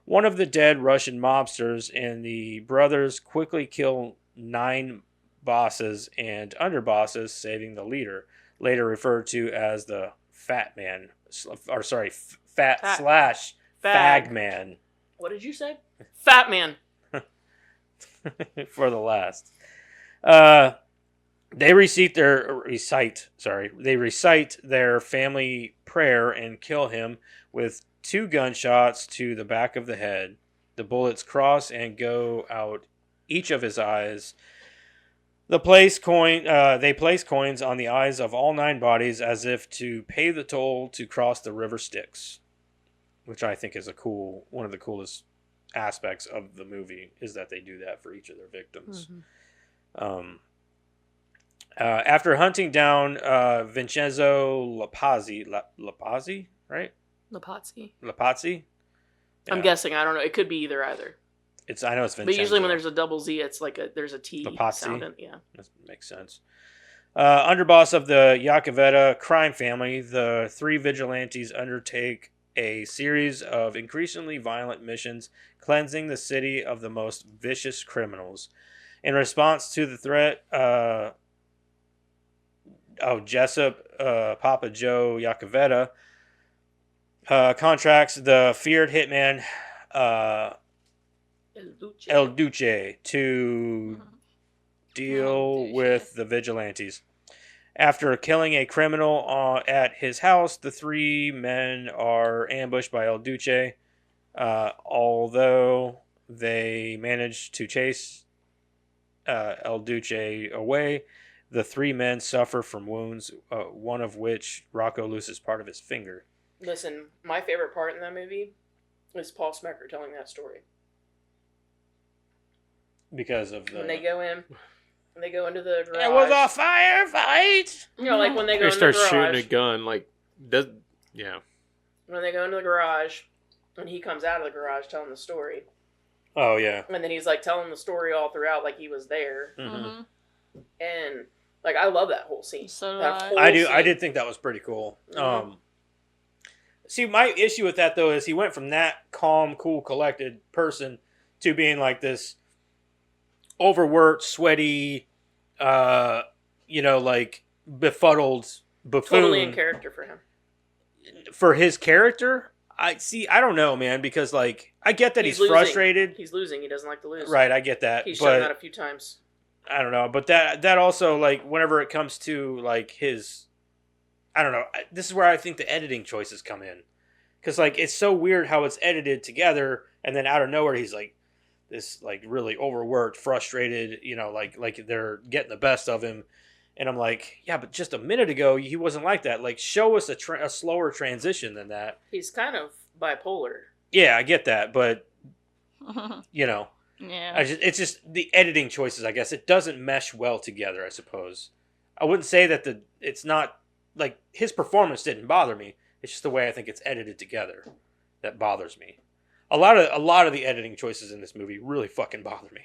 one of the dead Russian mobsters, and the brothers quickly kill 9 bosses and underbosses, saving the leader, later referred to as the Fat Man, Fat slash Fag Man.
What did you say? Fat man.
For the last. They recite their family prayer and kill him with 2 gunshots to the back of the head. The bullets cross and go out each of his eyes. They place coins on the eyes of all 9 bodies as if to pay the toll to cross the river Styx, which I think is one of the coolest aspects of the movie, is that they do that for each of their victims.
Mm-hmm.
After hunting down Vincenzo Lapazzi, right? Lapazzi?
I'm
Yeah.
guessing. I don't know. It could be either.
I know it's Vincenzo.
But usually when there's a double Z, it's like there's a T
Lapazzi?
sound in it. Yeah.
That makes sense. Underboss of the Yakavetta crime family, the 3 vigilantes undertake a series of increasingly violent missions, cleansing the city of the most vicious criminals. In response to the threat, Jessup, Papa Joe Yakavetta, contracts the feared hitman El Duce to deal with the vigilantes. After killing a criminal at his house, the 3 men are ambushed by El Duce. Although they manage to chase El Duce away, the 3 men suffer from wounds, one of which Rocco loses part of his finger.
Listen, my favorite part in that movie is Paul Smecker telling that story.
Because of
When they go in And they go into the garage.
It was a firefight.
You know, like when they go
They
in the
start
garage.
shooting a gun, like, yeah.
When they go into the garage, and he comes out of the garage telling the story.
Oh, yeah.
And then he's, like, telling the story all throughout like he was there.
Mm-hmm.
And, like, I love that whole scene.
So
that
do
whole
I do.
scene.
I did think that was pretty cool.
Mhm.
See, my issue with that, though, is he went from that calm, cool, collected person to being like this overworked, sweaty, like befuddled buffoon.
Totally in character for him.
For his character, I don't know, man, because like I get that he's
losing.
frustrated.
He's losing. He doesn't like to lose.
Right, I get that.
He's
but
shown that a few times.
I don't know, but that also, like, whenever it comes to like his, I don't know. This is where I think the editing choices come in, because like it's so weird how it's edited together, and then out of nowhere he's like this like really overworked, frustrated, like they're getting the best of him, and I'm like, yeah, but just a minute ago he wasn't like that. Like, show us a slower transition than that.
He's kind of bipolar.
Yeah, I get that, but
Yeah.
it's just the editing choices. I guess it doesn't mesh well together. I suppose I wouldn't say that it's not like his performance didn't bother me. It's just the way I think it's edited together that bothers me. A lot of the editing choices in this movie really fucking bother me.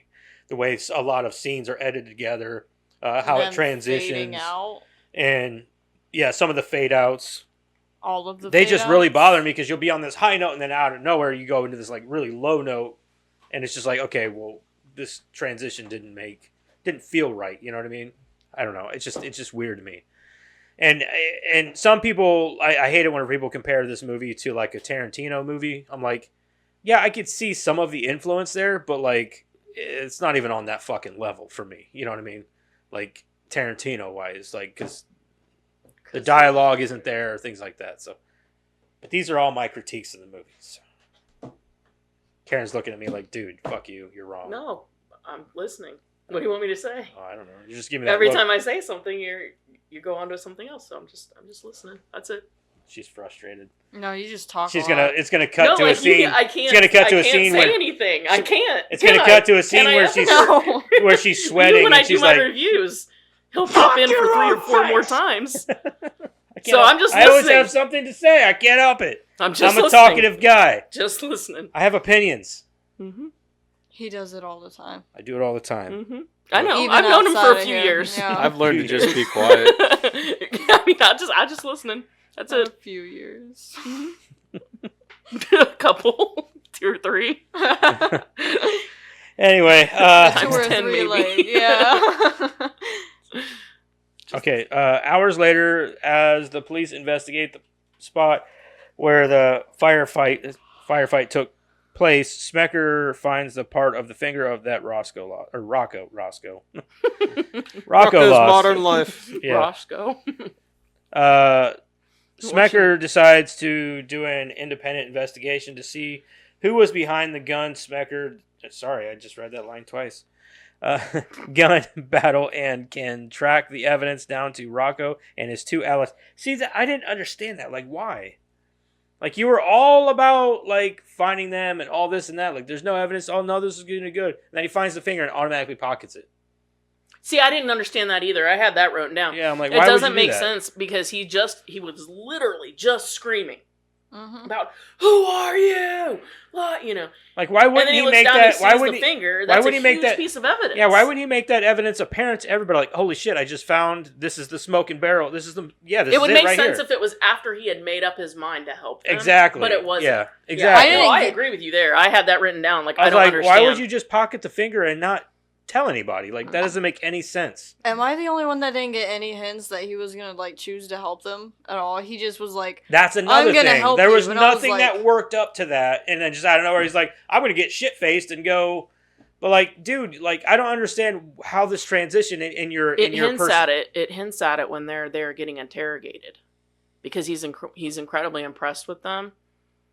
The way a lot of scenes are edited together, how it transitions,
fading out.
and yeah, some of the fade outs.
All of the
They
fade
just really
outs.
bother me because you'll be on this high note and then out of nowhere you go into this like really low note, and it's just like, okay, well, this transition didn't feel right. You know what I mean? I don't know. It's just weird to me. And some people, I hate it whenever people compare this movie to like a Tarantino movie. I'm like, yeah, I could see some of the influence there, but like it's not even on that fucking level for me. You know what I mean? Like Tarantino wise, like because the dialogue isn't there or things like that. So, but these are all my critiques of the movie. So. Karen's looking at me like, dude, fuck you. You're wrong.
No, I'm listening. What do you want me to say?
Oh, I don't know. You just give me that
Every
look.
time I say something, you go on to something else. So I'm just listening. That's it.
She's frustrated.
No, you just talk.
It's gonna cut to a
like,
scene.
I can't.
It's gonna cut to a scene
say
where
anything. I can't.
it's gonna cut to a scene
Can I
where
ever?
she's
No.
where she's sweating
When I
and
do
she's
my
like,
reviews, he'll pop in for 3 or 4 more times. So I'm just
I always
listening.
have something to say. I can't help it.
I'm
I'm a
listening.
talkative guy.
Just listening.
I have opinions.
Mm-hmm.
He does it all the time.
I do it all the time.
Mm-hmm. I know.
Even
I've known him for
outside
a
of
few
here.
years.
Yeah.
I've learned to just be quiet.
I mean, I just listening. That's
For
it.
a few years.
A couple, 2 or 3.
Anyway,
2
Times
or
10
3
maybe.
late. Yeah.
okay. Hours later, as the police investigate the spot where the firefight took place, Smecker finds the part of the finger of that Rocco
Rocco's
lost.
Modern Life.
Yeah.
Roscoe.
Smecker decides to do an independent investigation to see who was behind the gun. Sorry, I just read that line twice. Gun battle and can track the evidence down to Rocco and his 2 allies. See, I didn't understand that. Like, why? Like, you were all about, like, finding them and all this and that. Like, there's no evidence. Oh, no, this is going to be good. And then he finds the finger and automatically pockets it.
See, I didn't understand that either. I had that wrote down.
Yeah, I'm like,
It
why would
doesn't
you do
make
that?
sense because he was literally just screaming
Mhm.
about who are you? Well, you know.
Like, why
And
wouldn't
then
he
looks
make
down
that?
and he
Why
sees
would
the
he?
finger?
why
That's
would
a
he make
huge
that-
piece of evidence.
Yeah, why wouldn't he make that evidence apparent to everybody? Like, holy shit, I just found this is the smoking barrel. This is the this
It would
is
make
right
sense
here.
if it was after he had made up his mind to help them.
Exactly.
But it wasn't.
Yeah,
Yeah,
exactly.
didn't
I
get-
agree with you there. I had that written down. Like,
I
I
was
don't
like,
understand.
why would you just pocket the finger and not tell anybody? Like, that doesn't make any sense.
Am I the only one that didn't get any hints that he was gonna like choose to help them at all? He just was like,
That's another
I'm gonna
thing.
help
There
you,
was
and I was
nothing
like-
that worked up to that, and then just out of nowhere, he's like, I'm gonna get shit faced and go. But like, dude, like, I don't understand how this transition in your
It
in your
hints
person.
at it. It hints at it when they're getting interrogated, because he's incredibly impressed with them,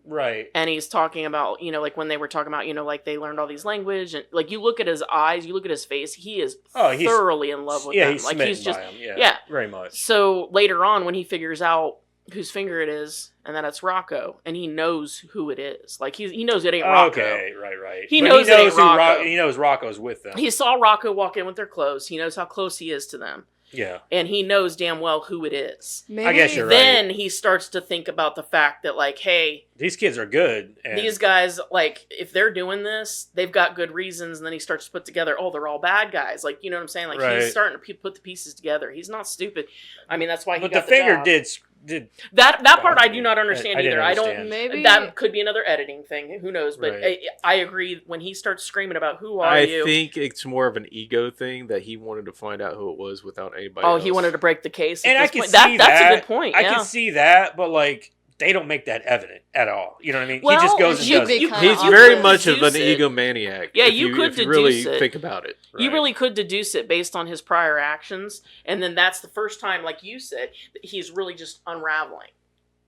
Right.
and he's talking about, you know, like when they were talking about, you know, like they learned all these language, and like you look at his eyes, you look at his face, he is
He's
thoroughly in love with
yeah,
them.
he's
Like
smitten
he's just
by him. Yeah,
yeah.
very much.
So later on, when he figures out whose finger it is, and that it's Rocco, and he knows who it is. Like he knows it ain't Rocco.
Okay, right.
He
But
knows it ain't
who
Rocco.
He knows Rocco's with them.
He saw Rocco walk in with their clothes. He knows how close he is to them.
Yeah.
And he knows damn well who it is.
Maybe
I guess you're right.
Then he starts to think about the fact that, like, hey,
These kids are good. And
these guys, like, if they're doing this, they've got good reasons. And then he starts to put together, oh, they're all bad guys. Like, you know what I'm saying? Like,
Right.
he's starting to put the pieces together. He's not stupid. I mean, that's why he
But
got
the finger
job.
did.
That part I do not understand
I didn't
either. I don't.
understand.
Maybe
That could be another editing thing. Who knows? But
Right.
I agree. When he starts screaming about who are
I
you,
think it's more of an ego thing that he wanted to find out who it was without anybody
oh,
else.
he wanted to break the case.
And
at
I
this
can
point.
see
That's
that.
a good point.
I
Yeah.
can see that, but like they don't make that evident at all. You know what I mean?
Well,
he just goes and
you
does
could
it.
be kinda
He's
You
very
could
much of an
deduce it.
egomaniac.
Yeah,
if
you could
if you really
deduce it.
think about it.
You
Right.
really could deduce it based on his prior actions, and then that's the first time, like you said, that he's really just unraveling.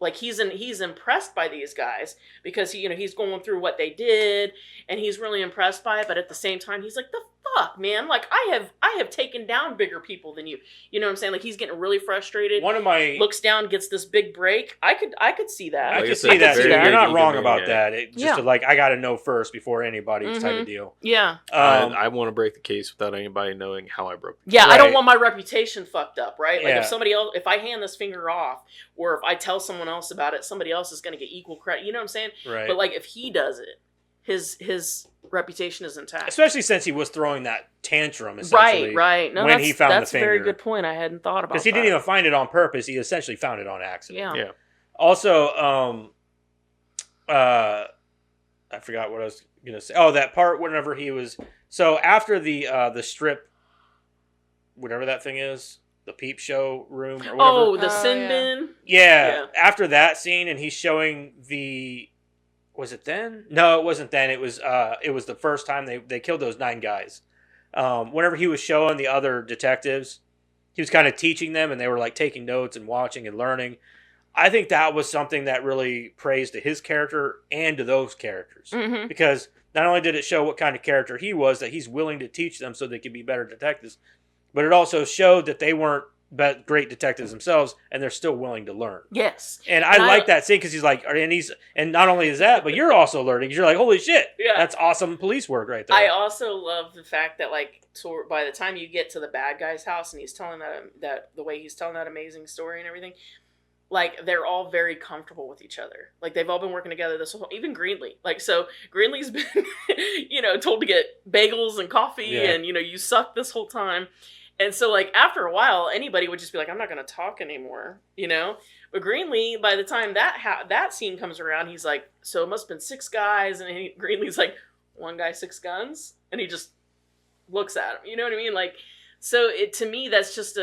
Like he's impressed by these guys because he's going through what they did, and he's really impressed by it. But at the same time, he's like, the fuck, man! Like I have taken down bigger people than you. You know what I'm saying? Like he's getting really frustrated.
One of my
Looks down, gets this big break. I could see that.
I
Like I
can
said,
see that
very
too. You're
big
not wrong
egomaniac.
about that. It just
Yeah.
like I got to know first before anybody type
Mhm.
of deal.
Yeah.
I want to break the case without anybody knowing how I broke the
Yeah, I don't
Right.
want my reputation fucked up, right? Like
Yeah.
if I hand this finger off, or if I tell someone else about it, somebody else is going to get equal credit. You know what I'm saying?
Right.
But like if he does it, his reputation is intact.
Especially since he was throwing that tantrum essentially.
Right. No,
when he found
that's
the
a very
finger.
good point. I hadn't thought about
Because he
that.
didn't even find it on purpose. He essentially found it on accident.
Yeah.
Yeah.
Also, I forgot what I was gonna say. Oh, that part whenever he was after the strip, whatever that thing is, the peep show room or whatever.
Oh, the
Oh,
sin
yeah.
bin.
Yeah, after that scene, and he's showing the. Was it then? No, it wasn't then. It was the first time they killed those 9 guys. Whenever he was showing the other detectives, he was kind of teaching them, and they were like taking notes and watching and learning. I think that was something that really praised to his character and to those characters.
Mm-hmm.
Because not only did it show what kind of character he was, that he's willing to teach them so they could be better detectives, but it also showed that they weren't great detectives themselves, and they're still willing to learn.
Yes.
And I like that scene because he's like, and not only is that, but you're also learning. You're like, holy shit,
Yeah.
that's awesome police work right there.
I also love the fact that by the time you get to the bad guy's house and he's telling that the way he's telling that amazing story and everything, like they're all very comfortable with each other. Like they've all been working together this whole, even Greenlee. Like so Greenlee's been told to get bagels and coffee
Yeah.
and you suck this whole time. And so like after a while anybody would just be like, I'm not going to talk anymore, But Greenlee, by the time that scene comes around, he's like, so it must have been 6 guys, and Greenlee's like, 1 guy, 6 guns, and he just looks at him. You know what I mean? Like, so to me, that's just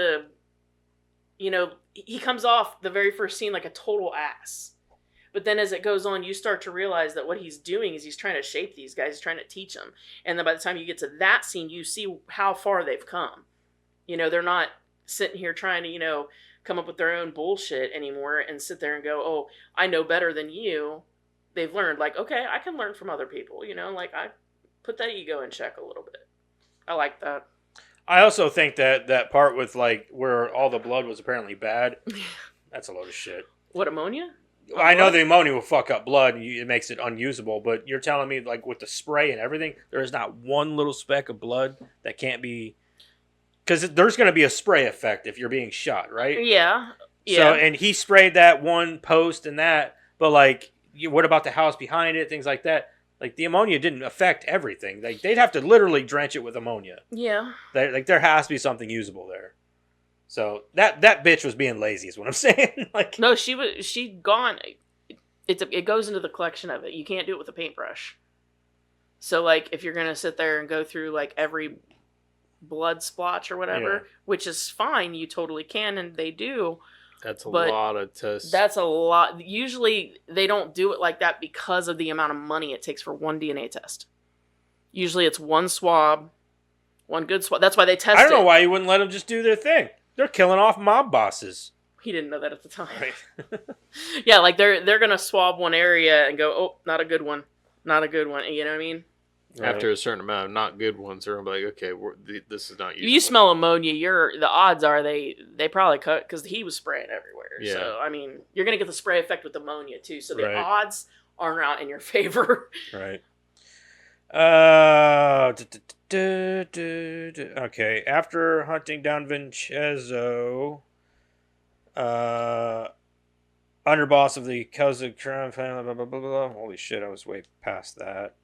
he comes off the very first scene like a total ass. But then as it goes on, you start to realize that what he's doing is he's trying to shape these guys, he's trying to teach them. And then by the time you get to that scene, you see how far they've come. They're not sitting here trying to, come up with their own bullshit anymore and sit there and go, oh, I know better than you. They've learned, like, okay, I can learn from other people, like I put that ego in check a little bit. I like that.
I also think that part with like where all the blood was apparently bad, that's a load of shit.
What, ammonia?
I know the ammonia will fuck up blood and it makes it unusable, but you're telling me like with the spray and everything, there is not one little speck of blood that can't be... Because there's going to be a spray effect if you're being shot, right?
Yeah.
So, and he sprayed that one post and that, but like, what about the house behind it, things like that? Like the ammonia didn't affect everything. Like they'd have to literally drench it with ammonia.
Yeah.
Like there has to be something usable there. So that bitch was being lazy, is what I'm saying. Like
No, she gone. It goes into the collection of it. You can't do it with a paintbrush. So like if you're gonna sit there and go through like every blood splotch or whatever, which is fine, you totally can, and they do.
That's a
But
lot of tests.
That's a lot. Usually they don't do it like that because of the amount of money it takes for one DNA test. Usually it's one swab, one good swab. That's why they test it.
I don't know why you wouldn't let them just do their thing. They're killing off mob bosses.
He didn't know that at the time.
Right.
Yeah, like they're gonna swab one area and go, oh, not a good one. Not a good one. You know what I mean?
After a certain amount of not good ones, they're like, okay, this is not
If
useful.
you smell ammonia, the odds are they probably cut because he was spraying everywhere.
Yeah.
So I mean, you're gonna get the spray effect with ammonia too. So the
Right.
odds are not in your favor.
Right. Okay. After hunting down Vincenzo, underboss of the Kozak crime family, blah, blah, blah, blah. Holy shit, I was way past that.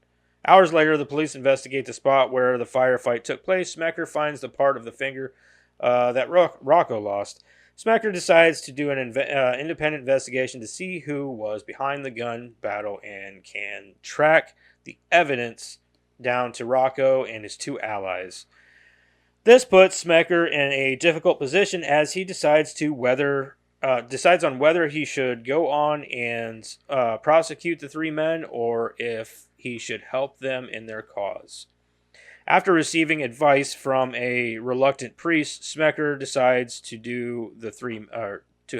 Hours later, the police investigate the spot where the firefight took place. Smecker finds the part of the finger that Rocco lost. Smecker decides to do an independent investigation to see who was behind the gun battle and can track the evidence down to Rocco and his two allies. This puts Smecker in a difficult position as he decides on whether he should go on and prosecute the three men or if he should help them in their cause. After receiving advice from a reluctant priest, Smecker decides to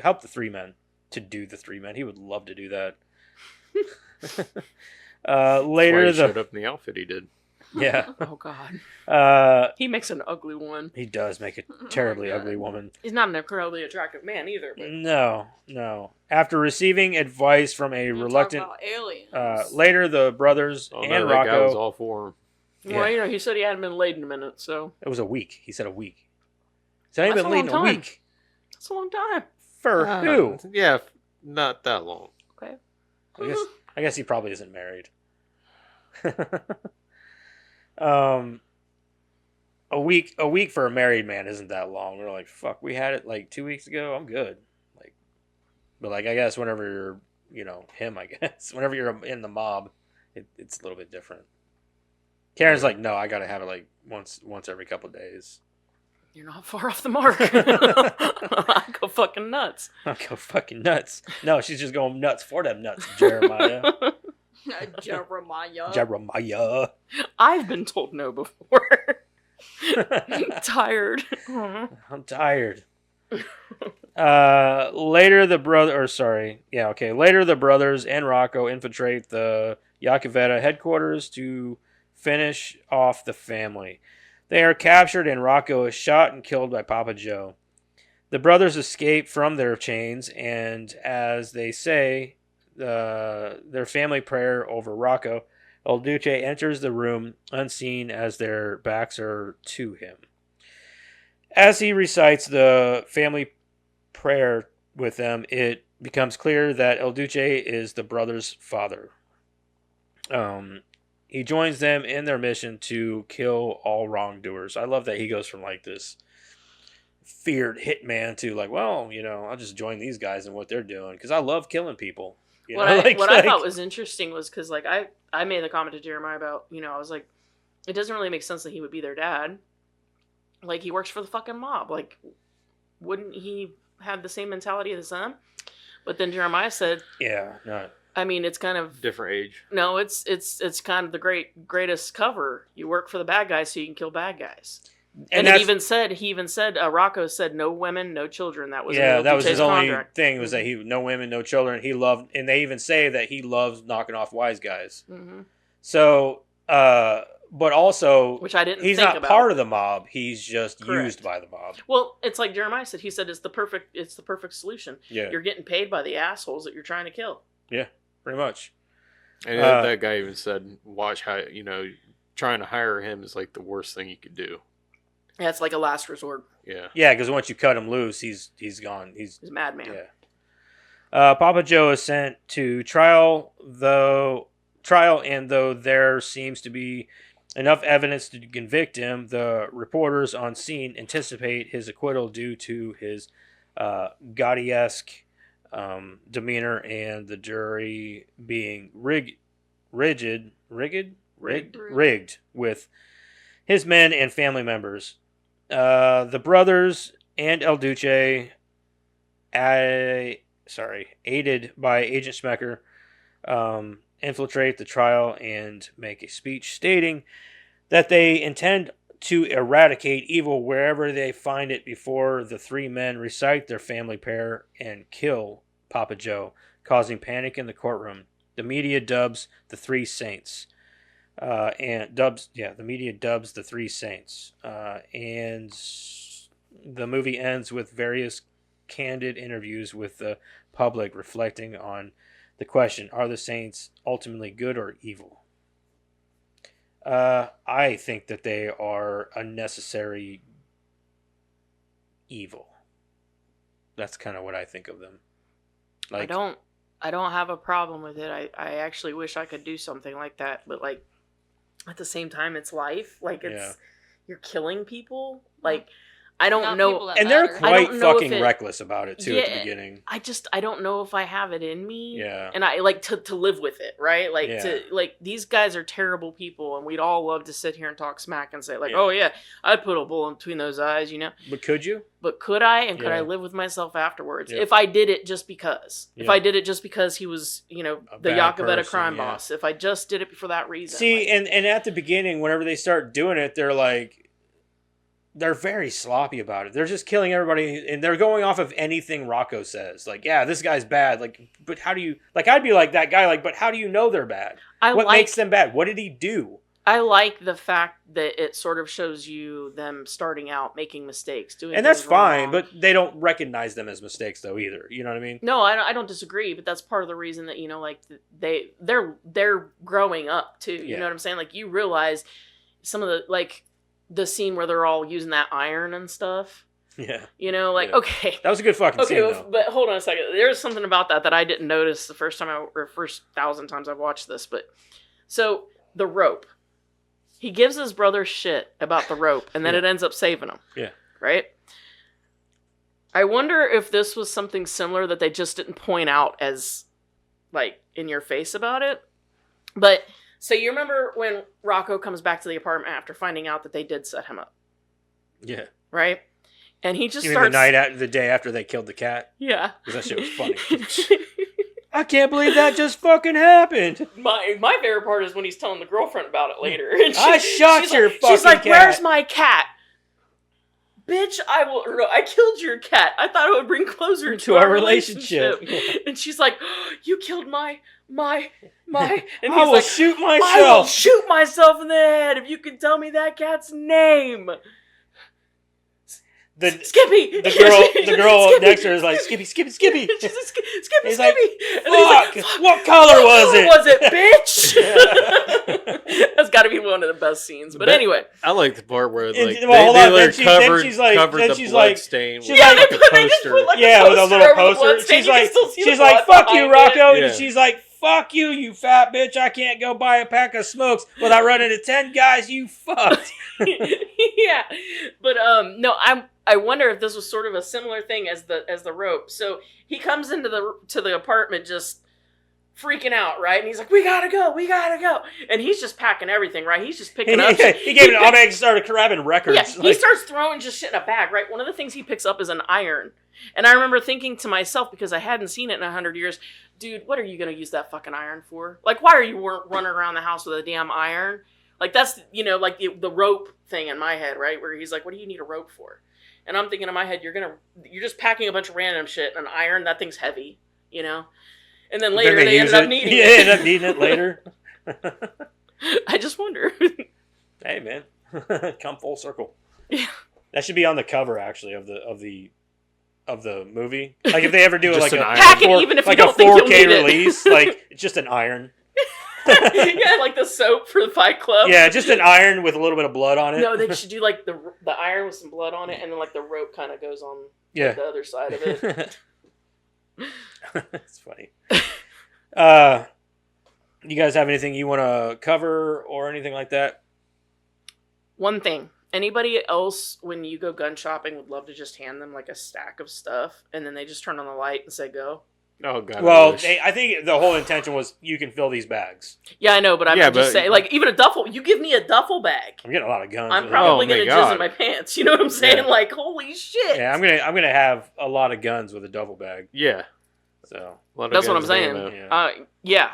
help the three men. To do the three men, he would love to do that. Later,
That's why he showed up in the outfit he did.
Yeah.
Oh God. He makes an ugly one.
He does make a terribly ugly woman.
He's not an incredibly attractive man either. But...
No. After receiving advice from a reluctant,
Talk about aliens.
later the brothers
Oh,
and
no, that guy was
Rocco.
all for him.
Well, he said he hadn't been laid in a minute, so
It was a week. He said a week. So I ain't
That's
been
a
late in
long
a
time.
week.
that's a long time.
For who?
Yeah, not that long.
Okay.
I guess he probably isn't married. A week for a married man isn't that long. We're like, fuck, we had it like 2 weeks ago. I'm good. But I guess whenever you're, him, I guess whenever you're in the mob, it's a little bit different. Karen's like, no, I gotta have it like once every couple of days.
You're not far off the mark. I go fucking nuts.
I'll go fucking nuts. No, she's just going nuts for them nuts, Jeremiah. Jeremiah.
I've been told no before. Tired.
I'm tired. Later the brothers and Rocco infiltrate the Yakavetta headquarters to finish off the family. They are captured and Rocco is shot and killed by Papa Joe. The brothers escape from their chains and, as they say their family prayer over Rocco, El Duce enters the room unseen as their backs are to him. As he recites the family prayer with them, it becomes clear that El Duce is the brothers' father. He joins them in their mission to kill all wrongdoers. I love that he goes from like this feared hitman to like, well, I'll just join these guys in what they're doing because I love killing people.
What I thought was interesting was because like I made the comment to Jeremiah about, I was like, it doesn't really make sense that he would be their dad. Like, he works for the fucking mob. Like, wouldn't he have the same mentality as them? But then Jeremiah said,
yeah, no.
I mean, it's kind of
Different age.
No, it's kind of the greatest cover. You work for the bad guys so you can kill bad guys. And he even said, Rocco said, no women, no children. That was
that was his only
contract.
thing, was that he no women, no children. He loved, and they even say that he loves knocking off wise guys.
Mm-hmm.
So, but also,
which I didn't.
He's
think
not
about.
Part of the mob. He's just
Correct.
Used by the mob.
Well, it's like Jeremiah said. He said it's the perfect solution.
Yeah,
you're getting paid by the assholes that you're trying to kill.
Yeah, pretty much.
And that guy even said, "Watch how trying to hire him is like the worst thing you could do."
Yeah, it's like a last resort.
Yeah.
Yeah, because once you cut him loose, he's gone. He's
a madman.
Yeah. Papa Joe is sent to trial, and though there seems to be enough evidence to convict him, the reporters on scene anticipate his acquittal due to his gaudy-esque demeanor and the jury being rigged with his men and family members. The brothers and El Duce, aided by Agent Smecker, infiltrate the trial and make a speech stating that they intend to eradicate evil wherever they find it before the three men recite their family prayer and kill Papa Joe, causing panic in the courtroom. The media dubs the three saints. And the media dubs the Three Saints. And the movie ends with various candid interviews with the public reflecting on the question, are the Saints ultimately good or evil? I think that they are a necessary evil. That's kind of what I think of them. Like,
I don't have a problem with it. I actually wish I could do something like that, but like at the same time it's life. Like you're killing people. Like I don't
Not
know.
people that
and they're
matter.
I don't
quite
know if
fucking
it-
reckless about it too at the beginning.
I don't know if I have it in me.
Yeah.
And I like to live with it, right? Like
Yeah.
to like these guys are terrible people and we'd all love to sit here and talk smack and say like,
Yeah.
"Oh yeah, I'd put a bullet between those eyes," you know?
But could you?
But could I and could
Yeah.
I live with myself afterwards
Yeah.
if I did it just because? If
Yeah.
I did it just because he was, you know,
A
the
bad
Yakavetta
person,
crime
yeah.
boss. If I just did it for that reason.
See,
like,
and at the beginning, whenever they start doing it, they're very sloppy about it. They're just killing everybody, and they're going off of anything Rocco says. Like, yeah, this guy's bad. Like, but how do you... Like, I'd be like that guy, like, but how do you know they're bad? What makes them bad? What did he do?
I like the fact that it sort of shows you them starting out making mistakes, doing
And that's
things
fine,
wrong.
but they don't recognize them as mistakes, though, either. You know what I mean?
No, I don't disagree, but that's part of the reason that, you know, like they're growing up too. You
Yeah.
know what I'm saying? Like you realize some of the like the scene where they're all using that iron and stuff.
Yeah.
You know, like
Yeah.
okay.
That was a good fucking
Okay,
scene,
well,
though.
but hold on a second. There's something about that I didn't notice the first 1,000 times I've watched this. But so the rope, he gives his brother shit about the rope, and then
Yeah.
it ends up saving him.
Yeah.
Right. I wonder if this was something similar that they just didn't point out as like in your face about it. But so you remember when Rocco comes back to the apartment after finding out that they did set him up,
Yeah.
right? And he just
You mean
starts
the day after they killed the cat?
yeah.
Because that shit was funny. I can't believe that just fucking happened.
My favorite part is when he's telling the girlfriend about it later. And
I shot
she's
your
like,
fucking
she's like,
cat.
"Where's my cat?" Bitch, I killed your cat. I thought it would bring closer to our relationship. And she's like, "You killed my." And
I
he's
will
like,
shoot
"I will
myself.
shoot myself in the head if you can tell me that cat's name." Skippy.
The girl
Skippy.
next to her is like, Skippy.
She's like, Skippy.
He's like,
And he's like,
Fuck! What color was it?
Was it, bitch? That's got to be one of the best scenes. But anyway,
I like the part where like
well, hold on,
they
then
covered
she's like-
covered
then
the
she's
blood
like-
stain
she's
with
yeah,
like
they
like a
just
poster.
put like
Yeah,
a
with a
poster
little
over the
poster.
bloodstain.
She's
You can
like,
still see the
she's like,
blood
fuck you,
behind
Rocco.
it.
And she's like, fuck you, you fat bitch. I can't go buy a pack of smokes without running into 10 guys, you fucked.
Yeah, but no, I wonder if this was sort of a similar thing as the rope. So he comes into the apartment just freaking out, right? And he's like, we gotta go, and he's just packing everything, right? He's just picking up.
He gave it an automatic and started grabbing records.
Yeah, he
Like,
starts throwing just shit in a bag, right? One of the things he picks up is an iron. And I remember thinking to myself, because I hadn't seen it in 100 years, dude, what are you going to use that fucking iron for? Like, why are you running around the house with a damn iron? Like, that's, you know, like the rope thing in my head, right? Where he's like, what do you need a rope for? And I'm thinking in my head, you're just packing a bunch of random shit. An iron, that thing's heavy, you know? And then later they ended up needing it.
Yeah, they ended up needing it later.
I just wonder.
Hey, man. Come full circle.
Yeah.
That should be on the cover, actually, of the movie. Like, if they ever do
Just
like
an
a
iron.
Pack it even if you
like a
don't think you'll
4K
need it.
release, like it's just an iron.
Yeah, like the soap for the Fight Club.
Yeah, just an iron with a little bit of blood on it.
No, they should do like the iron with some blood on it, and then like the rope kind of goes on
Yeah.
the other side of it.
It's funny. You guys have anything you want to cover or anything like that?
One thing. Anybody else, when you go gun shopping, would love to just hand them like a stack of stuff, and then they just turn on the light and say go?
Oh god.
Well, I think the whole intention was you can fill these bags.
Yeah, I know, but I'm
Yeah,
just
but-
saying, like, even a duffel, you give me a duffel bag.
I'm getting a lot of guns.
I'm
with
probably
Oh my
going to jizz
God.
in my pants. You know what I'm saying?
Yeah.
Like, holy shit.
it. Yeah, I'm gonna have a lot of guns with a duffel bag.
yeah.
So
A lot of
That's what I'm
guns and
saying.
ammo.
Yeah.
Yeah.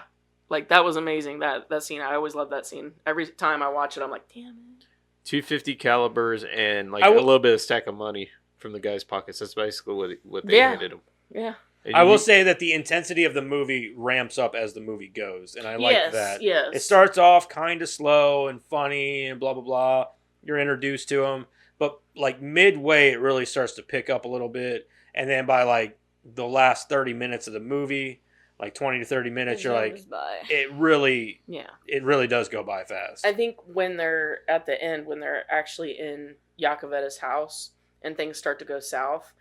Like, that was amazing, that scene. I always love that scene. Every time I watch it, I'm like, damn it.
250 calibers and like
I
a
w-
little bit of stack of money from the guy's pockets. That's basically what they
Yeah.
handed him.
Yeah.
I will say that the intensity of the movie ramps up as the movie goes, and I like that.
Yes.
It starts off kind of slow and funny and blah blah blah. You're introduced to them, but like midway, it really starts to pick up a little bit, and then by like the last 30 minutes of the movie, like 20 to 30 minutes, you're like, it really does go by fast.
I think when they're at the end, when they're actually in Yakovetta's house and things start to go south,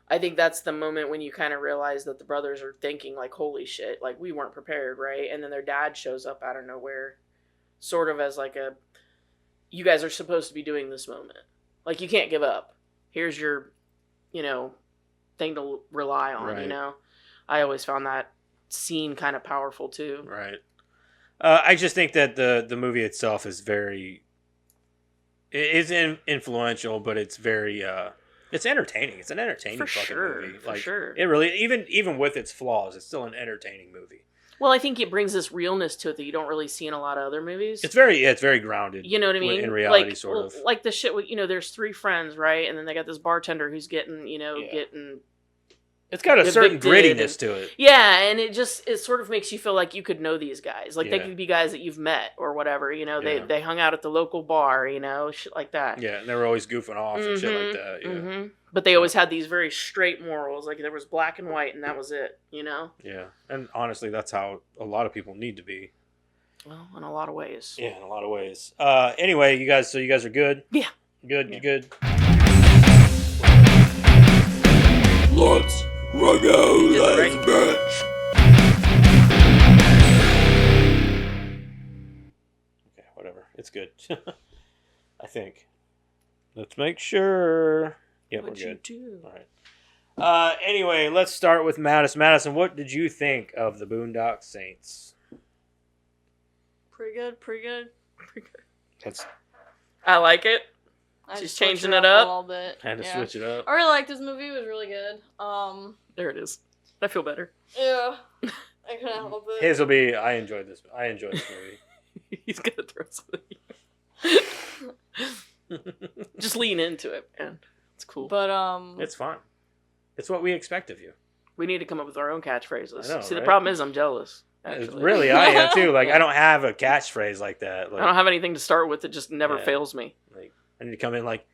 I think that's the moment when you kind of realize that the brothers are thinking like, holy shit, like we weren't prepared, right? And then their dad shows up out of nowhere, sort of as like you guys are supposed to be doing this moment. Like, you can't give up. Here's your, thing to rely on,
right.
I always found that scene kind of powerful too.
Right. I just think that the movie itself is influential, but it's very, it's entertaining. It's an entertaining fucking movie.
For sure.
It really, even with its flaws, it's still an entertaining movie.
Well, I think it brings this realness to it that you don't really see in a lot of other movies.
It's very grounded.
You know what I mean?
In reality, sort of.
Like the shit with, there's 3 friends, right? And then they got this bartender who's getting, getting...
It's got a certain grittiness to it.
Yeah, and it sort of makes you feel like you could know these guys. Like, they could be guys that you've met or whatever, They hung out at the local bar, shit like that.
Yeah, and they were always goofing off and shit like that, yeah.
Mm-hmm. But they always had these very straight morals. Like, there was black and white, and that was it,
Yeah, and honestly, that's how a lot of people need to be.
Well, in a lot of ways.
Yeah, in a lot of ways. Anyway, you guys are good?
Yeah.
Good, you good?
Let's go this bitch.
Okay, whatever. It's good. I think. Let's make sure. Yeah, we're good. All right. Anyway, let's start with Madison. Madison, what did you think of the Boondock Saints?
Pretty good.
I like it. She's changing it up.
A little bit.
Had to switch it up.
I really liked this movie. It was really good.
There it is. I feel better.
Yeah. I couldn't help it.
His will be, I enjoyed this movie.
He's gonna throw something. Just lean into it, man. It's cool.
But
it's fun. It's what we expect of you.
We need to come up with our own catchphrases.
I know,
See,
right?
The problem is I'm jealous. Actually.
Really, I am too. Like, I don't have a catchphrase like that. Like,
I don't have anything to start with. It just never fails me.
Like, I need to come in like,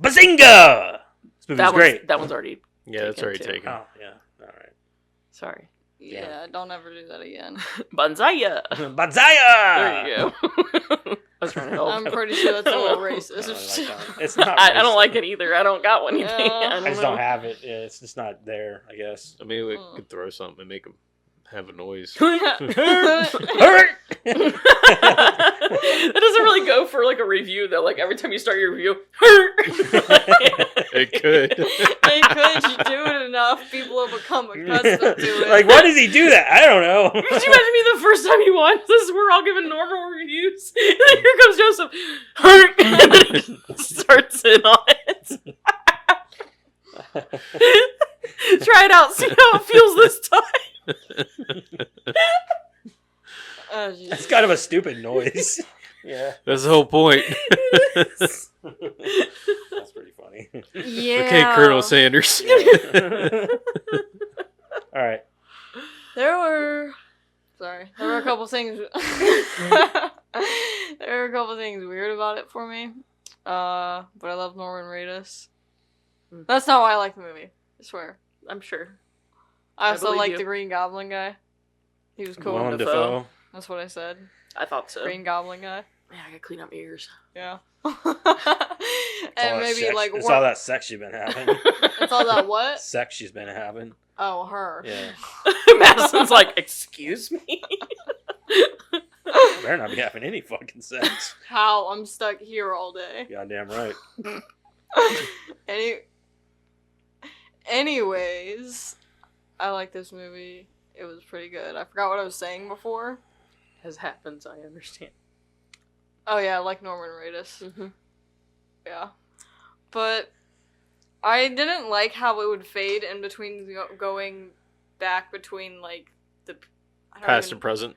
Bazinga! This movie's great.
That one's already
that's already taken.
Oh, yeah. All right.
Sorry.
Yeah, don't ever do that again.
Banzaya!
Banzaya!
There you go. I was trying to help.
I'm pretty sure that's a little racist.
It's not racist.
I don't like it either. I don't got one either.
Yeah.
I just don't have it. Yeah, it's just not there, I guess.
I mean, we could throw something and make them have a noise.
Hurt!
That doesn't really go for like a review though. Like every time you start your review, hurt.
It could.
It could. You do it enough, people will become accustomed to it.
Like, why does he do that? I don't know.
Could you imagine me the first time you watch this? We're all giving normal reviews. And then here comes Joseph, hurt, and then he starts in on it. Try it out. See how it feels this time.
Oh, geez.
It's kind of a stupid noise. Yeah.
That's the whole point.
That's pretty funny.
Yeah.
Okay, Colonel Sanders.
All right.
There were a couple things. There were a couple things weird about it for me. But I love Norman Reedus. That's not why I like the movie. I swear.
I'm sure.
I also
believe
like
you.
the Green Goblin guy. He was cool.
Willem Dafoe.
That's what I said.
I thought so.
Green Goblin guy.
Man, I gotta clean up my ears.
Yeah.
It's all
And
that
maybe
sex-
like
it's all that sex you've been having.
It's all that what?
Sex she's been having.
Oh, her.
Yeah.
Madison's like, excuse me?
Better not be having any fucking sex.
How? I'm stuck here all day.
Goddamn right.
Anyways, I like this movie. It was pretty good. I forgot what I was saying before.
As happens, I understand.
Oh yeah, I like Norman Reedus.
Mm-hmm.
Yeah. But I didn't like how it would fade in between going back between like the
Past and present.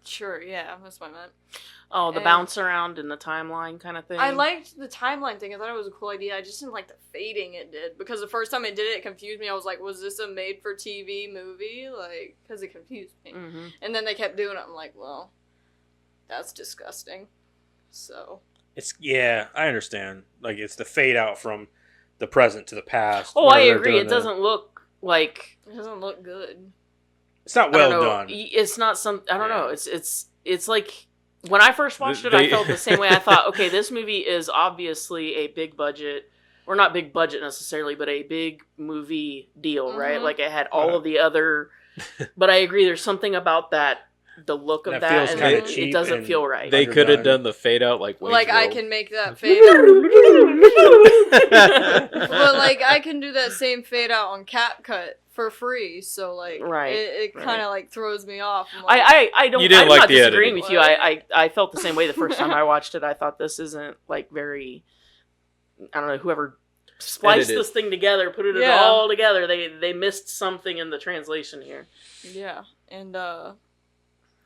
Sure, yeah, that's what I meant.
Oh, the
And-
bounce around in the timeline kind of thing.
I liked the timeline thing. I thought it was a cool idea. I just didn't like the fading it did. Because the first time it did it, it confused me. I was like, was this a made-for-TV movie? Like, because it confused me.
Mm-hmm.
And then they kept doing it. I'm like, well, that's disgusting. So.
Yeah, I understand. Like, it's the fade out from the present to the past.
Oh,
where
I
they're
agree.
doing
It doesn't look like...
It doesn't look good.
It's not
I don't
well
know.
done.
It's not some... I don't
Yeah.
know. It's like... When I first watched it, I felt the same way. I thought, okay, this movie is obviously a big budget, or not big budget necessarily, but a big movie deal, right?
Mhm.
Like it had all of the other. But I agree, there's something about that, the look of
That
that,
feels
and
kinda
it
cheap
doesn't
and-
feel right.
They could have
Underdone.
done the fade out like
Like, I
Wayne's
can
World.
make that fade out. Well, like, I can do that same fade out on CapCut for free, so, like,
Right,
it
right.
kind of, like, throws me off. I'm like,
I don't.
You didn't
I'm
like
not
the
disagreeing
editing.
with you. I felt the same way the first time I watched it. I thought this isn't like very. I don't know. Whoever spliced
Edited.
this thing together, put it
Yeah.
all together. They missed something in the translation here.
Yeah, and,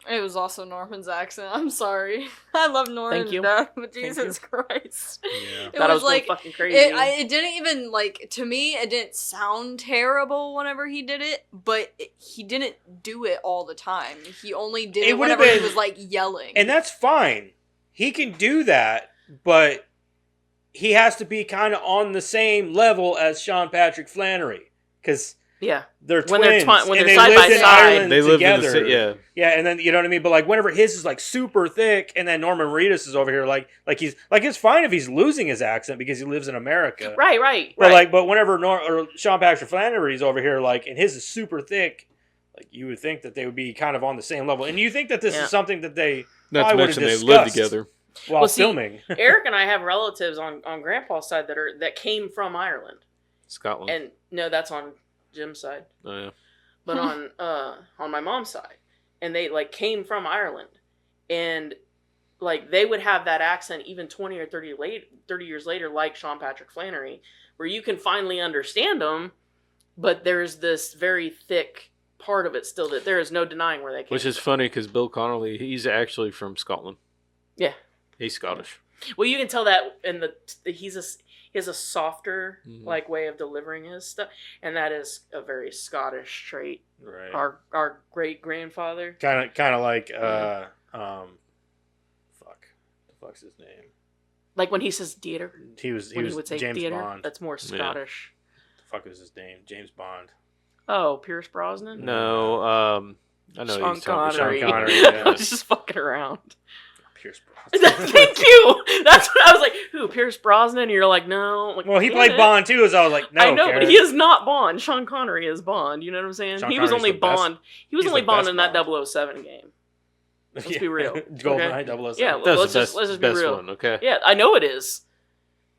it was also Norman's accent. I'm sorry. I love Norman
Thank you.
to death, but
Thank
Jesus Christ.
Yeah.
It
Thought I
was
was going
like,
fucking crazy.
it didn't even, like, to me, it didn't sound terrible whenever he did it, but he didn't do it all the time. He only did
It
it
would've
whenever he
been-
was, like, yelling.
And that's fine. He can do that, but he has to be kind of on the same level as Sean Patrick Flannery. Because
yeah.
they're
When they're
twins.
when
and
they're
they
side
lived
by
in
side.
Ireland
They live in
together.
the yeah.
Yeah, and then you know what I mean. But like, whenever his is like super thick, and then Norman Reedus is over here, like he's like it's fine if he's losing his accent because he lives in America,
Right.
But whenever or Sean Patrick Flannery's over here, like, and his is super thick, like you would think that they would be kind of on the same level. And you think that this
Yeah.
is something that they
Not to
probably would've
mention they live
discussed
together.
while
Well, see,
filming.
Eric and I have relatives on Grandpa's side that came from Ireland,
Scotland.
and no, that's on Jim's side,
Oh, yeah.
but on my mom's side, and they like came from Ireland, and like they would have that accent even 20 or 30 years later, like Sean Patrick Flannery, where you can finally understand them, but there's this very thick part of it still that there is no denying where they came
Which is
from.
funny because Bill Connolly, he's actually from Scotland.
Yeah.
He's Scottish.
Well, you can tell that in he has a softer
Mhm.
like way of delivering his stuff, and that is a very Scottish trait.
Right.
Our great grandfather.
Kind of like the fuck's his name?
Like when he says theater,
He
when
was
he would say
James
theater,
Bond.
that's more Scottish.
The fuck is his name? James Bond.
Oh, Pierce Brosnan.
No, I know
Sean
he's talking
Connery.
Sean Connery, yeah.
I was just fucking around.
Pierce Brosnan.
Thank you. That's what I was like. Who? Pierce Brosnan? And you're like, no. I'm like,
Well, he
damn
played
it.
Bond too, so I was like, no.
I know,
Karen.
but he is not Bond. Sean Connery is Bond. You know what I'm saying?
Sean
He was
Connery's
only
the best-
Bond. He was
he's
only
the
Bond
best
in that
Bond.
007 game. Let's be real.
GoldenEye 007.
Yeah,
That's
let's
the
just be
best
real.
one, okay?
Yeah, I know it is.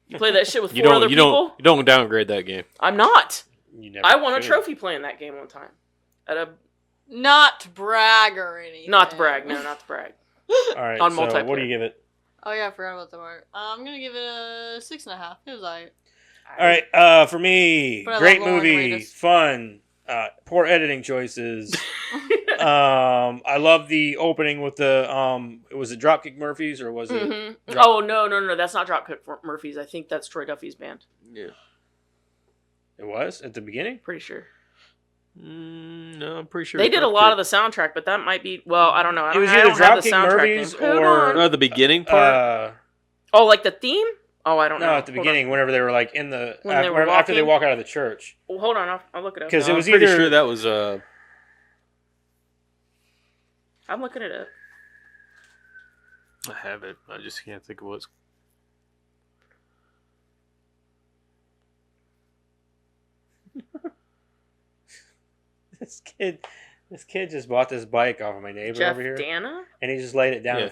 You play that shit with
You
four
don't,
other
you
people?
don't downgrade that game.
I'm not.
You never
I won a
could.
trophy playing that game one time.
Not to brag or anything.
Not to brag. No, not to brag.
All right,
On
so what do
multiplayer.
you give it?
Oh yeah, I forgot about the mark. I'm gonna give it a 6.5. It was alright.
All right, for me,
But I
great
love Norman
movie,
Reedus.
fun, poor editing choices. I love the opening with the was it Dropkick Murphys or was it?
Mhm. Oh no! That's not Dropkick Murphys. I think that's Troy Duffy's band.
Yeah.
It was at the beginning.
Pretty sure
No, I'm pretty sure
they did a lot of the soundtrack, but that might be. Well, I don't know. I
It
don't,
was
I
either
don't have the
Dropkick
soundtrack
Murphys
name. Hold
or-
on.
Oh, the beginning part.
Oh, like the theme? Oh, I don't know.
No, at the
Hold
beginning, whenever they were like in the
When they were
after they
walking?
walk out of the church,
on. Well, hold on. I'll look it up.
'Cause
No,
it was
I'm pretty
either-
sure that was
I'm looking it up.
I have it. I just can't think of what's.
this kid just bought this bike off of my neighbor
Jeff
over here,
Dana?
and he just laid it down
Yeah.
in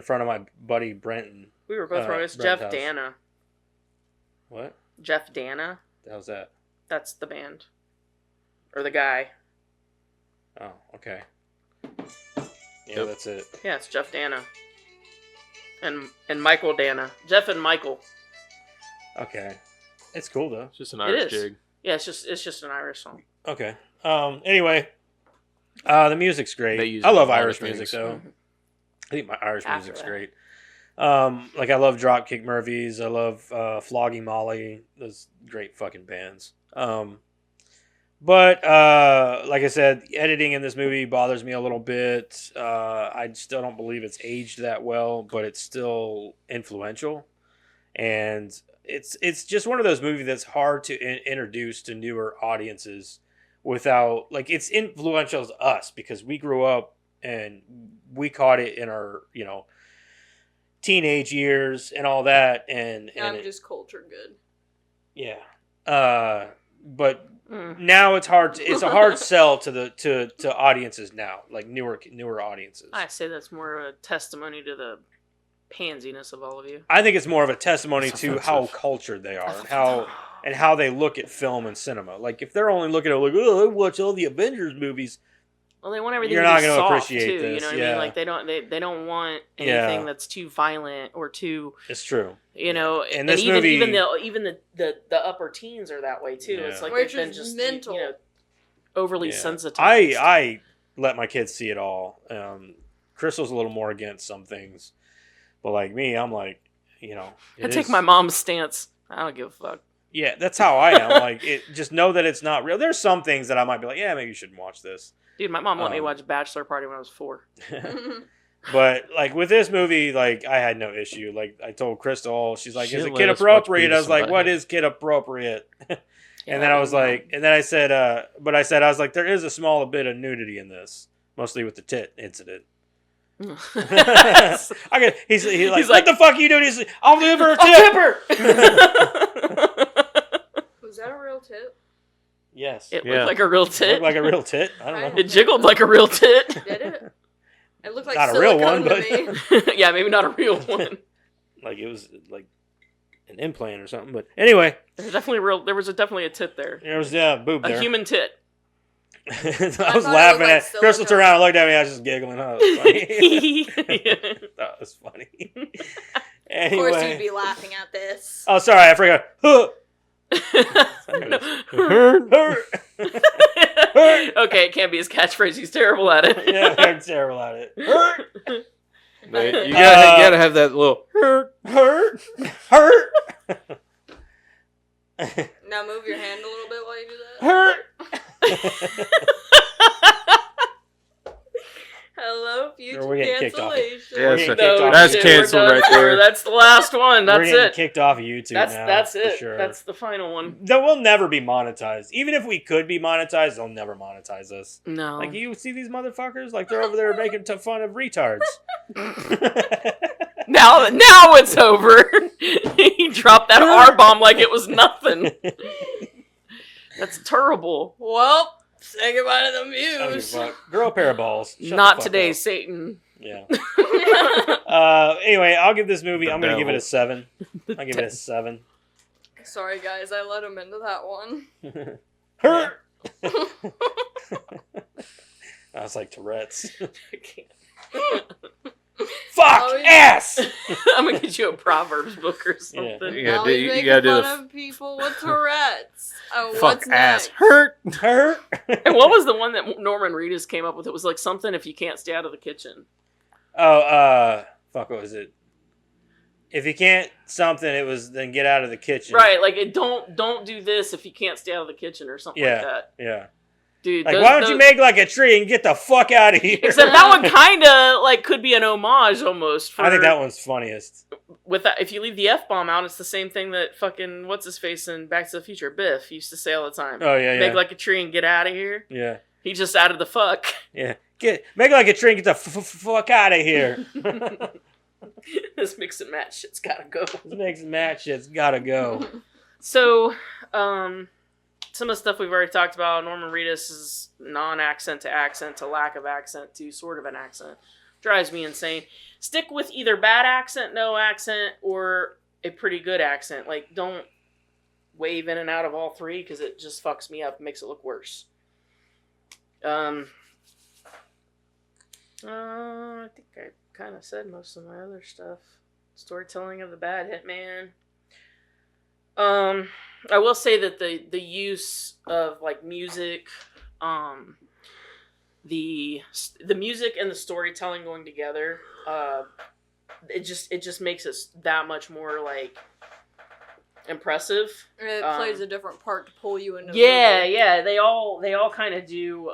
front of my buddy Brenton.
We were both wrong. It's
Brent's
Jeff
house.
Dana.
What?
Jeff Dana.
How's that?
That's the band. Or the guy.
Oh, okay. Yeah,
Yep.
that's it.
Yeah, it's Jeff Dana. And Michael Dana. Jeff and Michael.
Okay, it's cool though.
It's just an
It
Irish
is.
jig.
Yeah, it's just an Irish song.
Okay. Anyway, the music's
They
great.
use
I
it in
love
a lot of
Irish
things.
music though. I think my Irish
After
music's
that.
great. Like I love Dropkick Murphys. I love Flogging Molly. Those great fucking bands. But like I said, the editing in this movie bothers me a little bit. I still don't believe it's aged that well, but it's still influential, and it's just one of those movies that's hard to introduce to newer audiences without like it's influential to us because we grew up and we caught it in our teenage years and all that, and
I'm just culture good.
yeah. But
Mm.
now it's hard. It's a hard sell to audiences now, like newer audiences.
I say that's more of a testimony to the pansiness of all of you.
I think it's more of a testimony
That's
to how
offensive.
cultured they are and how they look at film and cinema. Like if they're only looking at like, oh, I watch all the Avengers movies.
Well, they want everything
You're
to
not
be
gonna
soft
appreciate
too. You
this,
know what I
yeah.
mean? Like they don't want anything
Yeah.
that's too violent or too,
It's true.
and
And this
even
movie-
even the upper teens are that way too.
Yeah.
It's like
Which
they've been
is
just
mental.
overly
Yeah.
sensitized.
I let my kids see it all. Crystal's a little more against some things, but like me, I'm like,
I
it
take
is-
my mom's stance. I don't give a fuck.
Yeah, that's how I am. Like, just know that it's not real. There's some things that I might be like, yeah, maybe you shouldn't watch this.
Dude, my mom let me
Um,
watch Bachelor Party when I was 4.
But like with this movie, like I had no issue. Like I told Crystal, she's like,
She
"Is it
let
kid
us watch
appropriate?" I was
Beavis
like,
and
"What
Butthead.
is kid appropriate?" And
Yeah,
then I
I
was
didn't know.
like, and then I said, I was like, there is a small bit of nudity in this, mostly with the tit incident. He's like, what the fuck are you doing? He's like, I'll give her a tip.
Was that a real tip?
Yes,
It
Yeah.
looked like a real
Looked
tit.
like a real tit. I don't know.
It jiggled like a real tit.
Did it? It looked like
Not a real
silicone
one,
to me.
Yeah, maybe not a real one.
Like it was like an implant or something. But anyway,
There was definitely a tit there.
there was a boob
A
there.
human tit.
I
I
was
thought it
laughing
looked like
at Crystal
silicone.
turned around and looked at me. I was just giggling. Oh, that was funny. That was funny.
Of
Anyway.
course, you'd be laughing at this.
Oh, sorry, I forgot.
Okay, it can't be his catchphrase. He's terrible at it.
Yeah, I'm terrible at it.
You gotta have that little
Hurt.
Now move your hand a little bit while you do that.
Hurt.
Hello, future
We're getting kicked off.
cancellation.
Yeah,
We're
so-
getting kicked off.
that's
dude,
canceled
we're done.
right there.
That's the last one.
We're
That's
getting
it.
kicked off of YouTube now.
That's
for
it.
Sure.
That's the final one.
That will never be monetized. Even if we could be monetized, they'll never monetize us.
No.
Like you see these motherfuckers, like they're over there making fun of retards.
Now it's over. He dropped that R bomb like it was nothing. That's terrible.
Well, say goodbye to the
I don't give a
muse.
fuck. Grow a pair of balls. Shut the
Not
fuck
today,
up.
Satan.
Yeah. Anyway, I'll give this movie.
The
I'm gonna give it a
devil.
7. I'll give it a 7.
Sorry, guys, I let him into that one.
Hurt. I was like Tourette's. Fuck
Oh, yeah.
ass.
I'm gonna get you a Proverbs book or something.
Yeah.
Now
do-
he's
you
making
gotta do
fun
the
of people with Tourette's. Oh,
fuck
what's
ass
next?
hurt.
Hurt.
And what was the one that Norman Reedus came up with? It was like something if you can't stay out of the kitchen.
Oh, fuck. What was it? If you can't something, it was then get out of the kitchen.
Right, like don't do this if you can't stay out of the kitchen or something
Yeah.
like that.
Yeah.
Dude,
Like, why don't you make like a tree and get the fuck out of here?
Except that one kind of like could be an homage almost. For,
I think that one's funniest.
with that, if you leave the F bomb out, it's the same thing that fucking what's his face in Back to the Future, Biff used to say all the time.
Oh yeah, yeah.
Make like a tree and get out of here.
Yeah.
He just added the fuck.
Yeah. Make like a tree and get the fuck out of here.
This mix and match shit's gotta go.
This next match, it's gotta go.
So, some of the stuff we've already talked about. Norman Reedus is non-accent to accent to lack of accent to sort of an accent. Drives me insane. Stick with either bad accent, no accent, or a pretty good accent. Like, don't wave in and out of all three because it just fucks me up and makes it look worse. I think I kind of said most of my other stuff. Storytelling of the bad hitman. I will say that the use of like music, the music and the storytelling going together, it just makes it that much more like impressive.
It plays a different part to pull you into.
Yeah, the movie. Yeah. They all kind of do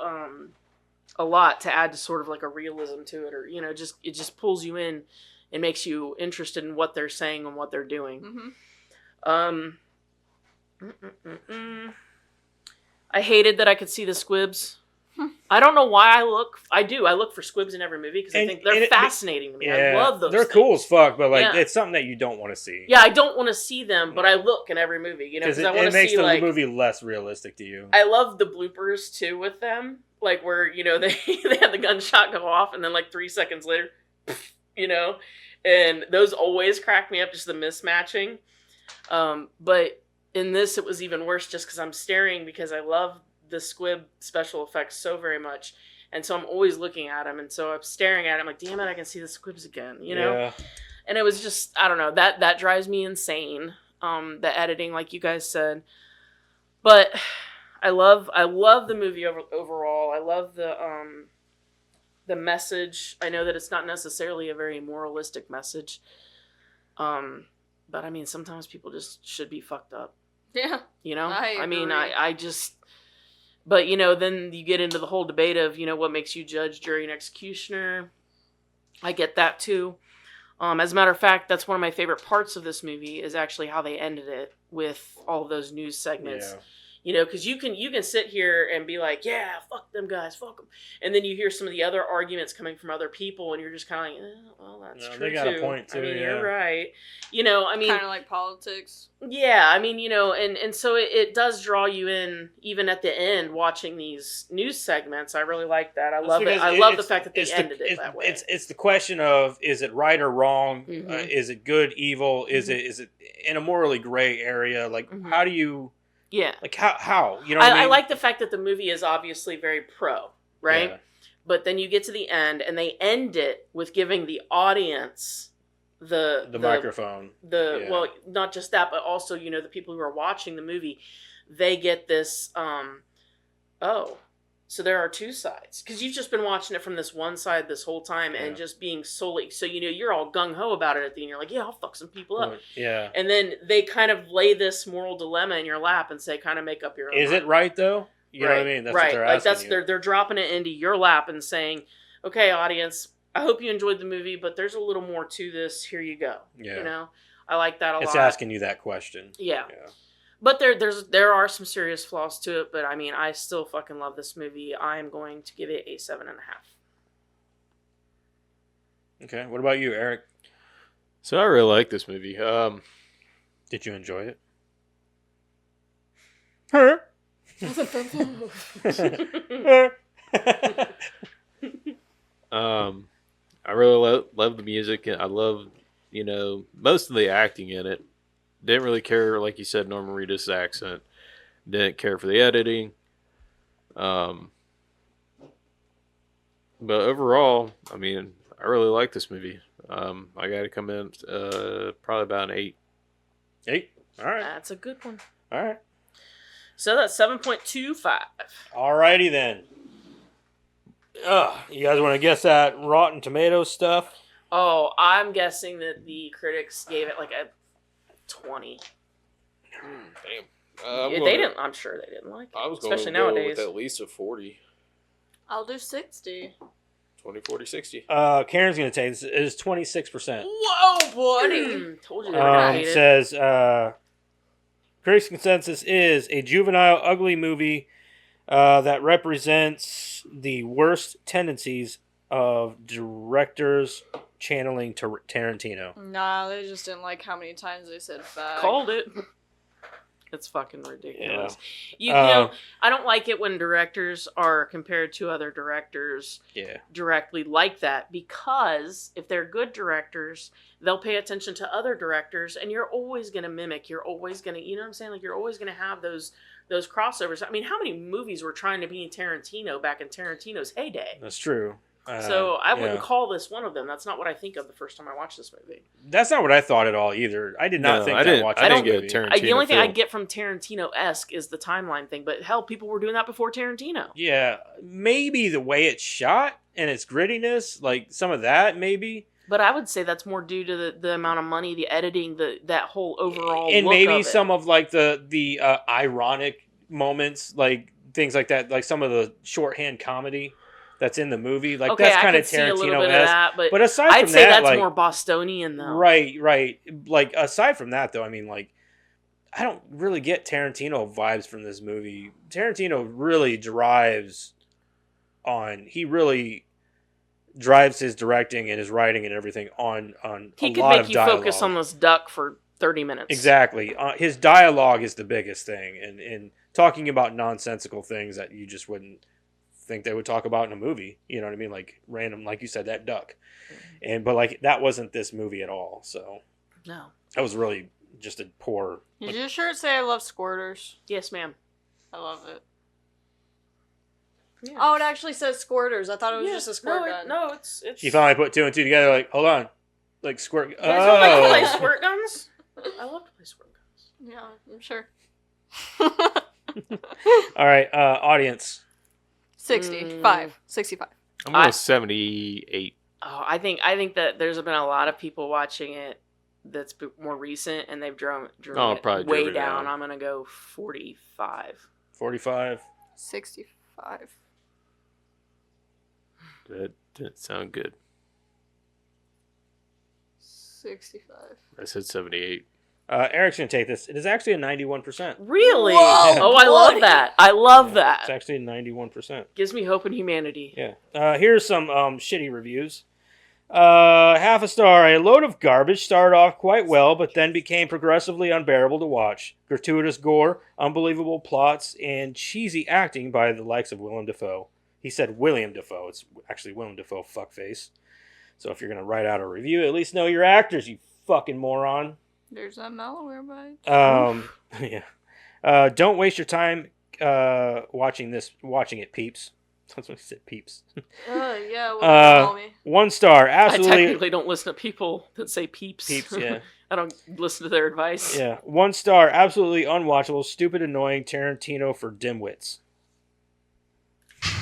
a lot to add to sort of like a realism to it, or it just pulls you in and makes you interested in what they're saying and what they're doing. Mm-hmm. I hated that I could see the squibs. I don't know why I look for squibs in every movie because I think they're fascinating to me.
Yeah,
I love those.
They're
things.
cool as fuck, but it's something that you don't want to see.
Yeah, I don't want to see them, but I look in every movie, because I want to see. It makes the movie less realistic to you. I love the bloopers too with them, like where they have the gunshot go off and then like 3 seconds later, and those always crack me up, just the mismatching. But in this, it was even worse, just because I'm staring because I love the squib special effects so very much, and so I'm always looking at them, and so I'm staring at them like, damn it, I can see the squibs again, Yeah. And it was just, I don't know, that drives me insane. The editing, like you guys said, but I love the movie overall. I love the message. I know that it's not necessarily a very moralistic message, but I mean, sometimes people just should be fucked up.
Yeah.
I just. But, then you get into the whole debate of, what makes you judge, jury, and executioner. I get that, too. As a matter of fact, that's one of my favorite parts of this movie is actually how they ended it with all of those news segments. Yeah. Because you can sit here and be like, yeah, fuck them guys, fuck them. And then you hear some of the other arguments coming from other people, and you're just kind of like, well, that's true,
they got a point, too.
You're right. Kind
of like politics.
Yeah, and so it does draw you in, even at the end, watching these news segments. I really like that. I love it. I love the fact that they ended it that way.
It's the question of, is it right or wrong? Mm-hmm. Is it good, evil? Is it in a morally gray area? Like, how do you...
Yeah.
Like, how?
I like the fact that the movie is obviously very pro, right? Yeah. But then you get to the end, and they end it with giving the audience the
microphone.
Well, not just that, but also, the people who are watching the movie, they get this, so there are two sides. Because you've just been watching it from this one side this whole time, and just being solely... So, you're all gung-ho about it at the end. You're like, yeah, I'll fuck some people up.
Yeah.
And then they kind of lay this moral dilemma in your lap and say, kind of make up your own
mind. Is it right, though? You know what I mean? That's what they're asking you.
They're dropping it into your lap and saying, okay, audience, I hope you enjoyed the movie, but there's a little more to this. Here you go.
Yeah.
I like that a lot.
It's asking you that question.
Yeah. But there are some serious flaws to it, but I still fucking love this movie. I am going to give it a 7.5.
Okay, what about you, Eric?
So I really like this movie.
Did you enjoy it?
I really love the music, and I love, most of the acting in it. Didn't really care, like you said, Norman Reedus' accent. Didn't care for the editing. But overall, I really like this movie. I got to come in probably about an 8.
8? All right.
That's a good one.
All right.
So that's 7.25.
All righty then. You guys want to guess that Rotten Tomatoes stuff?
Oh, I'm guessing that the critics gave it like a 20.
Damn.
I'm sure they didn't like it.
I was going
especially
to go
nowadays.
with at least a 40.
I'll do 60.
20, 40, 60.
Karen's going to take this. It is 26%.
Whoa, buddy.
Told you they were going to hate
it. Says, critics' consensus is a juvenile, ugly movie that represents the worst tendencies of directors channeling Tarantino.
Nah, they just didn't like how many times they said fag.
Called it. It's fucking ridiculous. Yeah. I don't like it when directors are compared to other directors directly like that, because if they're good directors, they'll pay attention to other directors, and you're always going to mimic. You're always going to, you know what I'm saying? Like, you're always going to have those crossovers. How many movies were trying to be Tarantino back in Tarantino's heyday?
That's true.
So I wouldn't
yeah.
call this one of them. That's not what I think of the first time I watch this movie.
That's not what I thought at all either. I did not
No,
think
I
that
didn't.
watching
I
this
didn't get
movie.
a Tarantino.
The only thing I
feel.
get from Tarantino-esque is the timeline thing, but hell, people were doing that before Tarantino.
Yeah, maybe the way it's shot and its grittiness, like some of that, maybe.
But I would say that's more due to the amount of money, the editing, that whole overall
And
look
maybe
of it.
some of like the ironic moments, like things like that, like some of the shorthand comedy that's in the movie. Like
okay,
that's
I
kind of
could see a little bit of
Tarantino-esque.
that, but
aside
I'd
from
say
that,
that's
like,
more Bostonian though.
right. Like aside from that, though, I mean, like I don't really get Tarantino vibes from this movie. Tarantino really drives his directing and his writing and everything on
He
a
could
lot
make
of
you
dialogue.
focus on this duck for 30 minutes.
Exactly. His dialogue is the biggest thing, and talking about nonsensical things that you just wouldn't think they would talk about in a movie. You know what I mean? Like random, like you said, that duck. But like that wasn't this movie at all. So
No.
that was really just a poor.
Did your shirt say I love squirters?
Yes, ma'am.
I love it.
Yeah.
Oh, it actually says squirters. I thought it was
Yeah,
just a squirt gun.
No, it's.
You finally put two and two together. Like, hold on, like squirt.
You guys don't like to play
Oh.
squirt guns? I love to play squirt guns.
Yeah, I'm sure.
All right, audience.
65. 65.
I'm going with 78.
Oh, I think that there's been a lot of people watching it that's more recent, and they've driven
Oh,
it
probably
way
drove it
down.
down.
I'm gonna go 45.
45.
65.
That didn't sound good.
65.
I said 78.
Eric's gonna take this. It is actually a 91%.
Really?
Whoa,
Oh, I love
buddy.
that. I love
It's
that.
actually a 91%.
Gives me hope in humanity.
Yeah. Here's some shitty reviews. Half a star. A load of garbage started off quite well, but then became progressively unbearable to watch. Gratuitous gore, unbelievable plots, and cheesy acting by the likes of Willem Dafoe. He said William Dafoe. It's actually Willem Dafoe, fuckface. So if you're going to write out a review, at least know your actors, you fucking moron.
There's that malware bite.
Yeah. Don't waste your time watching it, peeps. That's what he said, peeps.
Yeah, what did you call me?
1 star.
I
Absolutely.
technically don't listen to people that say peeps.
Peeps, yeah.
I don't listen to their advice.
Yeah. 1 star. Absolutely unwatchable, stupid, annoying Tarantino for dimwits.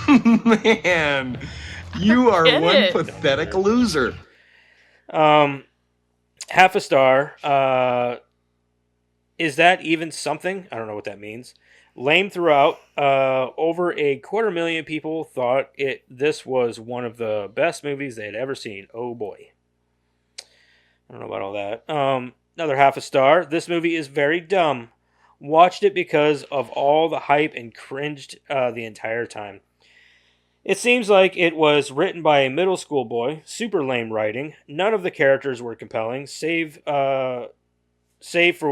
Man, you are
Get
one
it.
pathetic loser.
Half a star. Is that even something? I don't know what that means. Lame throughout. Over 250,000 people thought this was one of the best movies they had ever seen. Oh boy. I don't know about all that. Another half a star. This movie is very dumb. Watched it because of all the hype and cringed the entire time. It seems like it was written by a middle school boy. Super lame writing. None of the characters were compelling, save for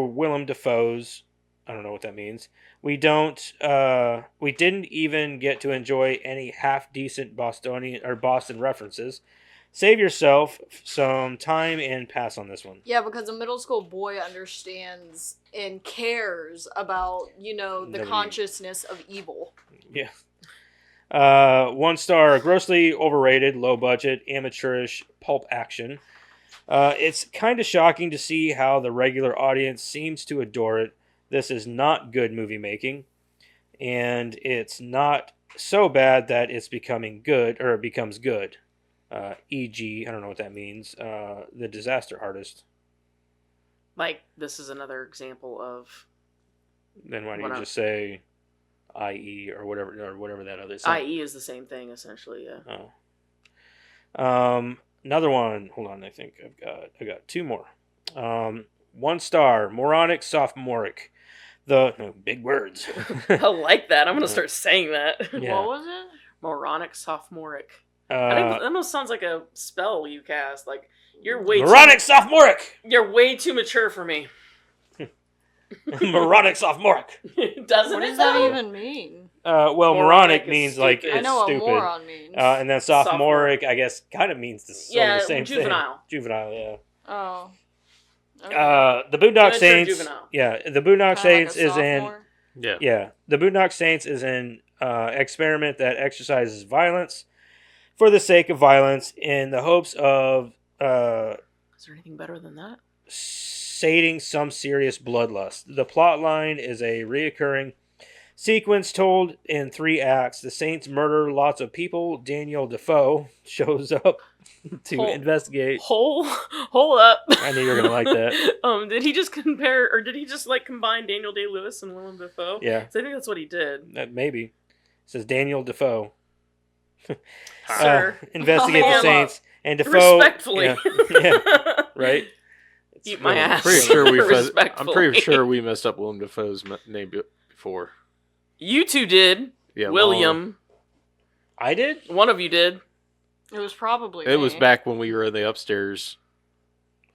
Willem Dafoe's. I don't know what that means. We didn't even get to enjoy any half decent Boston references. Save yourself some time and pass on this one.
Yeah, because a middle school boy understands and cares about, the
Nobody-
consciousness of evil.
Yeah. 1 star, grossly overrated, low budget, amateurish pulp action. It's kind of shocking to see how the regular audience seems to adore it. This is not good movie making, and it's not so bad that it's becoming good, or it becomes good. E.g., I don't know what that means. The Disaster Artist.
Like, this is another example of
Then why don't
What
you
else?
just say I.E. or whatever that other is?
IE is the same thing, essentially, yeah.
Oh. Another one. Hold on, I think I got 2 more. 1 star, moronic, sophomoric. Big words.
I like that. I'm going to start saying that.
Yeah.
What was it?
Moronic, sophomoric. I think that almost sounds like a spell you cast. Like, you're way
moronic, sophomoric.
You're way too mature for me.
Moronic, sophomoric.
Doesn't
What
it,
does that
though?
even mean?
Well,
Moronic
moronic
is
means like
stupid.
it's
I know
stupid.
what moron means.
And then sophomoric, I guess, kind of means the same
juvenile.
thing. Juvenile, yeah.
Oh. Okay.
The Boondock
Immature
Saints.
juvenile.
Yeah, the Boondock
Kinda
Saints
like a
is in.
sophomore.
Yeah, the Boondock Saints is an experiment that exercises violence, for the sake of violence in the hopes of
Is there anything better than that?
sating some serious bloodlust. The plot line is a reoccurring sequence told in 3 acts. The Saints murder lots of people. Daniel Defoe shows up to investigate.
Hold up.
I knew you were gonna like that.
Did he just compare, or did he just like combine Daniel Day-Lewis and Willem Dafoe?
Yeah.
So I think that's what he did.
Maybe. It says Daniel Defoe.
Sir.
Investigate the
Hold
Saints. And Defoe.
Respectfully.
Yeah, right?
Eat my ass.
I'm pretty sure we messed up Willem Dafoe's name before.
You two did.
Yeah,
William.
I did?
One of you did.
It was probably
It
me.
was back when we were in the upstairs.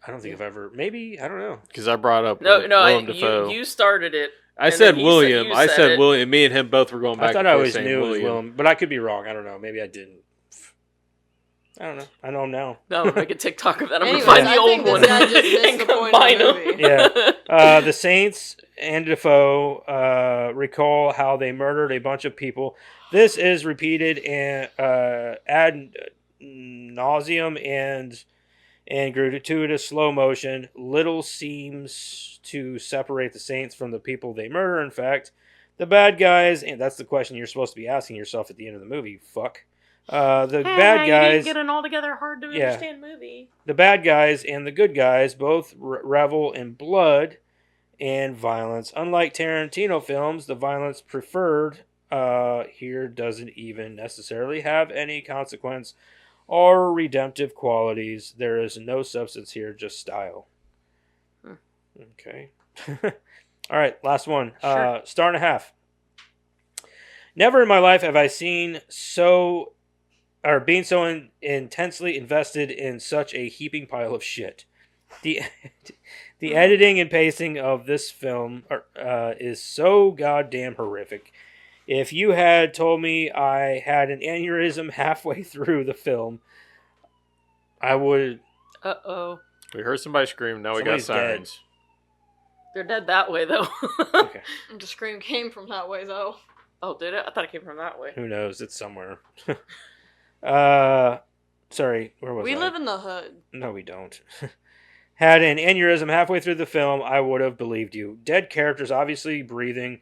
I don't think I've ever. Maybe. I don't know.
Because I brought up
No,
Willem Dafoe.
you started it.
I
and
said
then
William.
you
I
said
said
it.
William. Me and him both were going back.
I thought
and
I
forth
always
saying
knew it was
William.
Willem, but I could be wrong. I don't know. Maybe I didn't. I don't know. I know him now.
No, I'm gonna make a TikTok of that. I'm
Anyways,
gonna find the
I
old
think this
one
guy just missed
and
the point of
combine
the
them.
movie.
Yeah. The Saints and Defoe recall how they murdered a bunch of people. This is repeated ad nauseum and gratuitous slow motion. Little seems to separate the Saints from the people they murder. In fact, the bad guys, and that's the question you're supposed to be asking yourself at the end of the movie. Fuck. The bad
You
guys.
didn't get an altogether hard to understand movie.
The bad guys and the good guys both revel in blood and violence. Unlike Tarantino films, the violence preferred here doesn't even necessarily have any consequence or redemptive qualities. There is no substance here, just style. Okay. All right, last one.
Sure.
Star and a half. Never in my life have I seen being so intensely invested in such a heaping pile of shit. The editing and pacing of this film is so goddamn horrific. If you had told me I had an aneurysm halfway through the film, I would.
Uh-oh.
We heard somebody scream. Now we got
Somebody's dead.
sirens.
They're dead that way, though.
Okay.
The scream came from that way, though.
Oh, did it? I thought it came from that way.
Who knows? It's somewhere. Sorry, where was I?
We live in the hood.
No, we don't. Had an aneurysm halfway through the film, I would have believed you. Dead characters obviously breathing.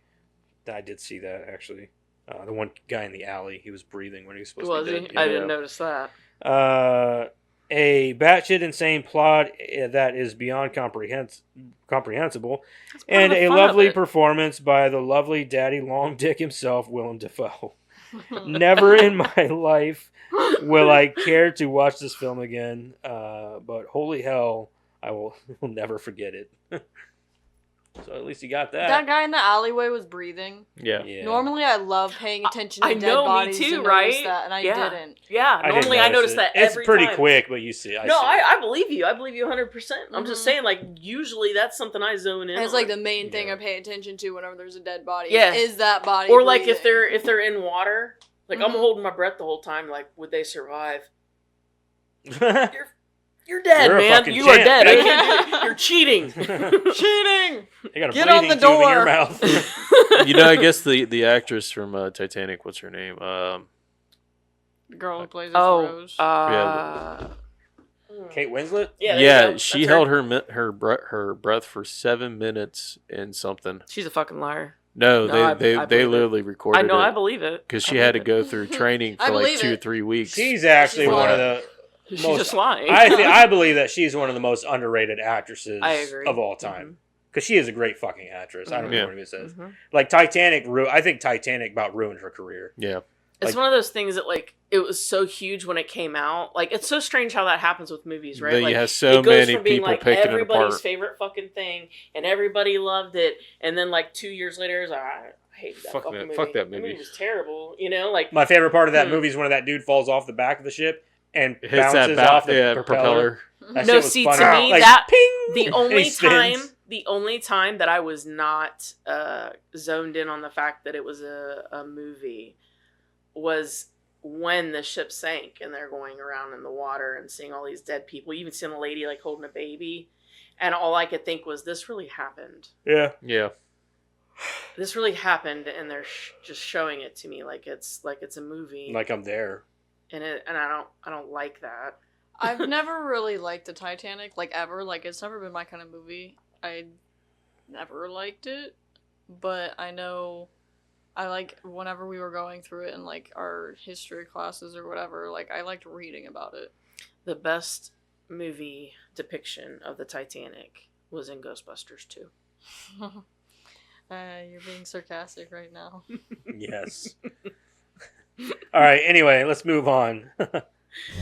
I did see that, actually. The one guy in the alley, he was breathing when he was supposed
Was
to be
he?
dead.
I didn't notice that.
A batshit insane plot that is beyond comprehensible. And a lovely performance by the lovely daddy long dick himself, Willem Dafoe. Never in my life will I care to watch this film again, but holy hell, I will never forget it. So at least you got that.
That guy in the alleyway was breathing.
Yeah.
Normally, I love paying attention to
I
dead
know, me
bodies
too,
and
right?
notice that, and I didn't.
Yeah,
I didn't
normally I notice
it.
that
It's
every
pretty
time.
quick, but you see.
I believe you. I believe you 100%. I'm just
Mhm.
saying, like, usually that's something I zone in
And it's
on.
like the main thing
Yeah.
I pay attention to whenever there's a dead body.
Yeah.
Is that body
Or like
breathing?
if they're in water, like I'm
Mhm.
holding my breath the whole time. Like, would they survive? You're dead,
You're a
man.
fucking
You are
champ,
dead. I
baby.
can't do it. You're cheating.
cheating.
You got a
Get on
bleeding
the
tube in your
door.
mouth.
You know, I guess the actress from Titanic, what's her name?
The girl who plays as
Oh,
Rose.
Kate Winslet?
yeah, there you
Yeah,
go.
she
That's
held
her.
her breath for 7 minutes and something.
She's a fucking liar.
No,
No, I
they
believe it.
literally recorded
I know. I
it
believe it
because
I
she had to
believe
go through training
I
for like
believe
2 or
it.
3 weeks.
She's actually
She's
one of
lying.
the.
She's
most-
just lying.
I believe that she's one of the most underrated actresses
I agree.
of all time. Because she is a great fucking actress. I don't
Yeah.
know what it says.
Mhm.
Like Titanic, I think Titanic about ruined her career.
Yeah.
It's
Like-
one of those things that, like, it was so huge when it came out. Like, it's so strange how that happens with movies, right?
That
Like,
you have so
it goes
many
from being,
people
like,
picking it
everybody's
apart.
favorite fucking thing, and everybody loved it, and then, like, 2 years later, it's like, I hate that
Fuck
fucking
that-
movie.
fuck that movie.
was terrible, you know? Like,
My favorite part of that
Hmm.
movie is when that dude falls off the back of the ship and
It hits
bounces
that
off the propeller.
propeller.
That
No,
shit was
see,
funny.
to me,
Like,
that-
ping!
the
and
only
he spins.
time that I was not zoned in on the fact that it was a movie was when the ship sank and they're going around in the water and seeing all these dead people. You even seeing a lady like holding a baby, and all I could think was, this really happened.
Yeah.
Yeah.
This really happened, and they're just showing it to me like it's a movie.
Like I'm there.
in it, and I don't like that.
I've never really liked the Titanic, like, ever. Like, it's never been my kind of movie. I never liked it, but I know I like whenever we were going through it in, like, our history classes or whatever, like, I liked reading about it.
The best movie depiction of the Titanic was in Ghostbusters 2.
You're being sarcastic right now.
Yes. All right. Anyway, let's move on.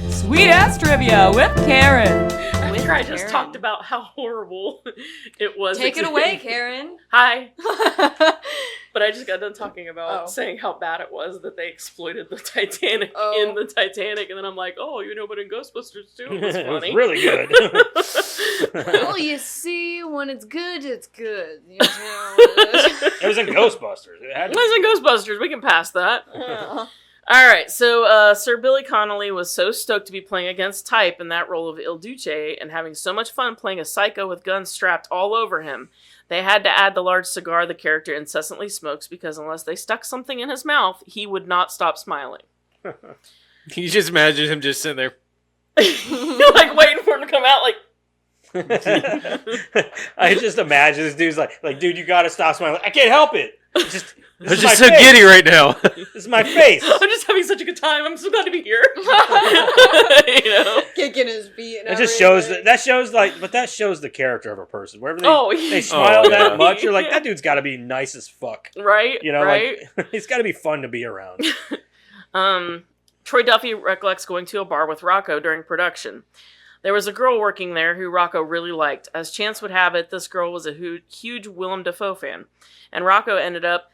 Sweet ass trivia with Karen.
After I just
Karen.
talked about how horrible it was.
Take it away, Karen.
Hi. But I just got done talking about
Oh.
saying how bad it was that they exploited the Titanic
Oh.
in the Titanic, and then I'm like, oh, but in Ghostbusters 2 it was
It
funny.
was really good.
Well, you see, when it's good, it's good. You know?
It was in Ghostbusters. It had
It
to
was in Ghostbusters. We can pass that.
Yeah.
All right, so Sir Billy Connolly was so stoked to be playing against type in that role of Il Duce and having so much fun playing a psycho with guns strapped all over him. They had to add the large cigar the character incessantly smokes because unless they stuck something in his mouth, he would not stop smiling.
Can you just imagine him just sitting there?
Like waiting for him to come out, like,
I just imagine this dude's like, dude, you gotta stop smiling. I can't help it. It's just,
I'm just so giddy right now.
This is my face.
I'm just having such a good time. I'm so glad to be here. You know?
Kicking his feet and
It just shows that shows the character of a person. Wherever they smile
Oh,
that
yeah.
much, you're like, that dude's got to be nice as fuck.
Right?
You know,
right?
like he's got to be fun to be around.
Troy Duffy recollects going to a bar with Rocco during production. There was a girl working there who Rocco really liked. As chance would have it, this girl was a huge Willem Dafoe fan. And Rocco ended up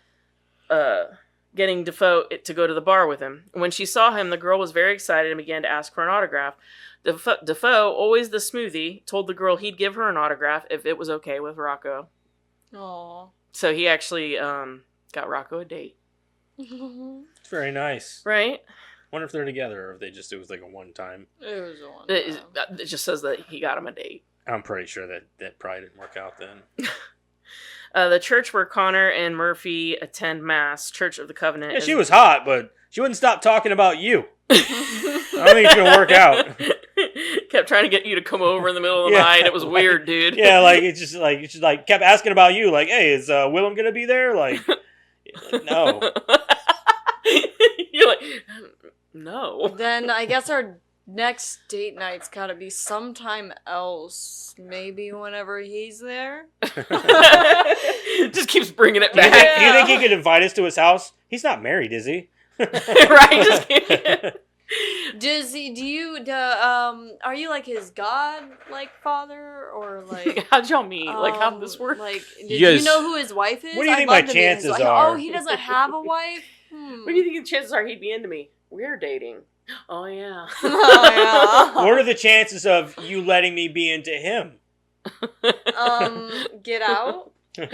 getting Dafoe to go to the bar with him. When she saw him, the girl was very excited and began to ask for an autograph. Dafoe, always the smoothie, told the girl he'd give her an autograph if it was okay with Rocco.
Aww.
So he actually got Rocco a date.
It's very nice.
Right?
Wonder if they're together or if it was like a one time.
It was a one.
It just says that he got him a date.
I'm pretty sure that probably didn't work out then.
The church where Connor and Murphy attend Mass, Church of the Covenant.
Yeah, she was hot, but she wouldn't stop talking about you. I don't think it's gonna work out.
Kept trying to get you to come over in the middle of the night. It was weird, dude.
Yeah, like it's just like kept asking about you. Like, hey, is Willem gonna be there? Like, no.
You're like, no.
Then I guess our next date night's gotta be sometime else. Maybe whenever he's there.
Just keeps bringing it
Do you
back.
think he could invite us to his house? He's not married, is he?
Right? Just
Does he? Are you like his god, like father, or like?
How'd y'all meet? Like, how'd this work?
Like, do
You guys-
you know who his wife is?
What do you
I'd
think
love
my
to meet his
chances
wife.
are?
Oh, he doesn't have a wife.
What do you think the chances are he'd be into me? We're dating. Oh, yeah.
Oh,
What are the chances of you letting me be into him?
yeah. Get out.
Did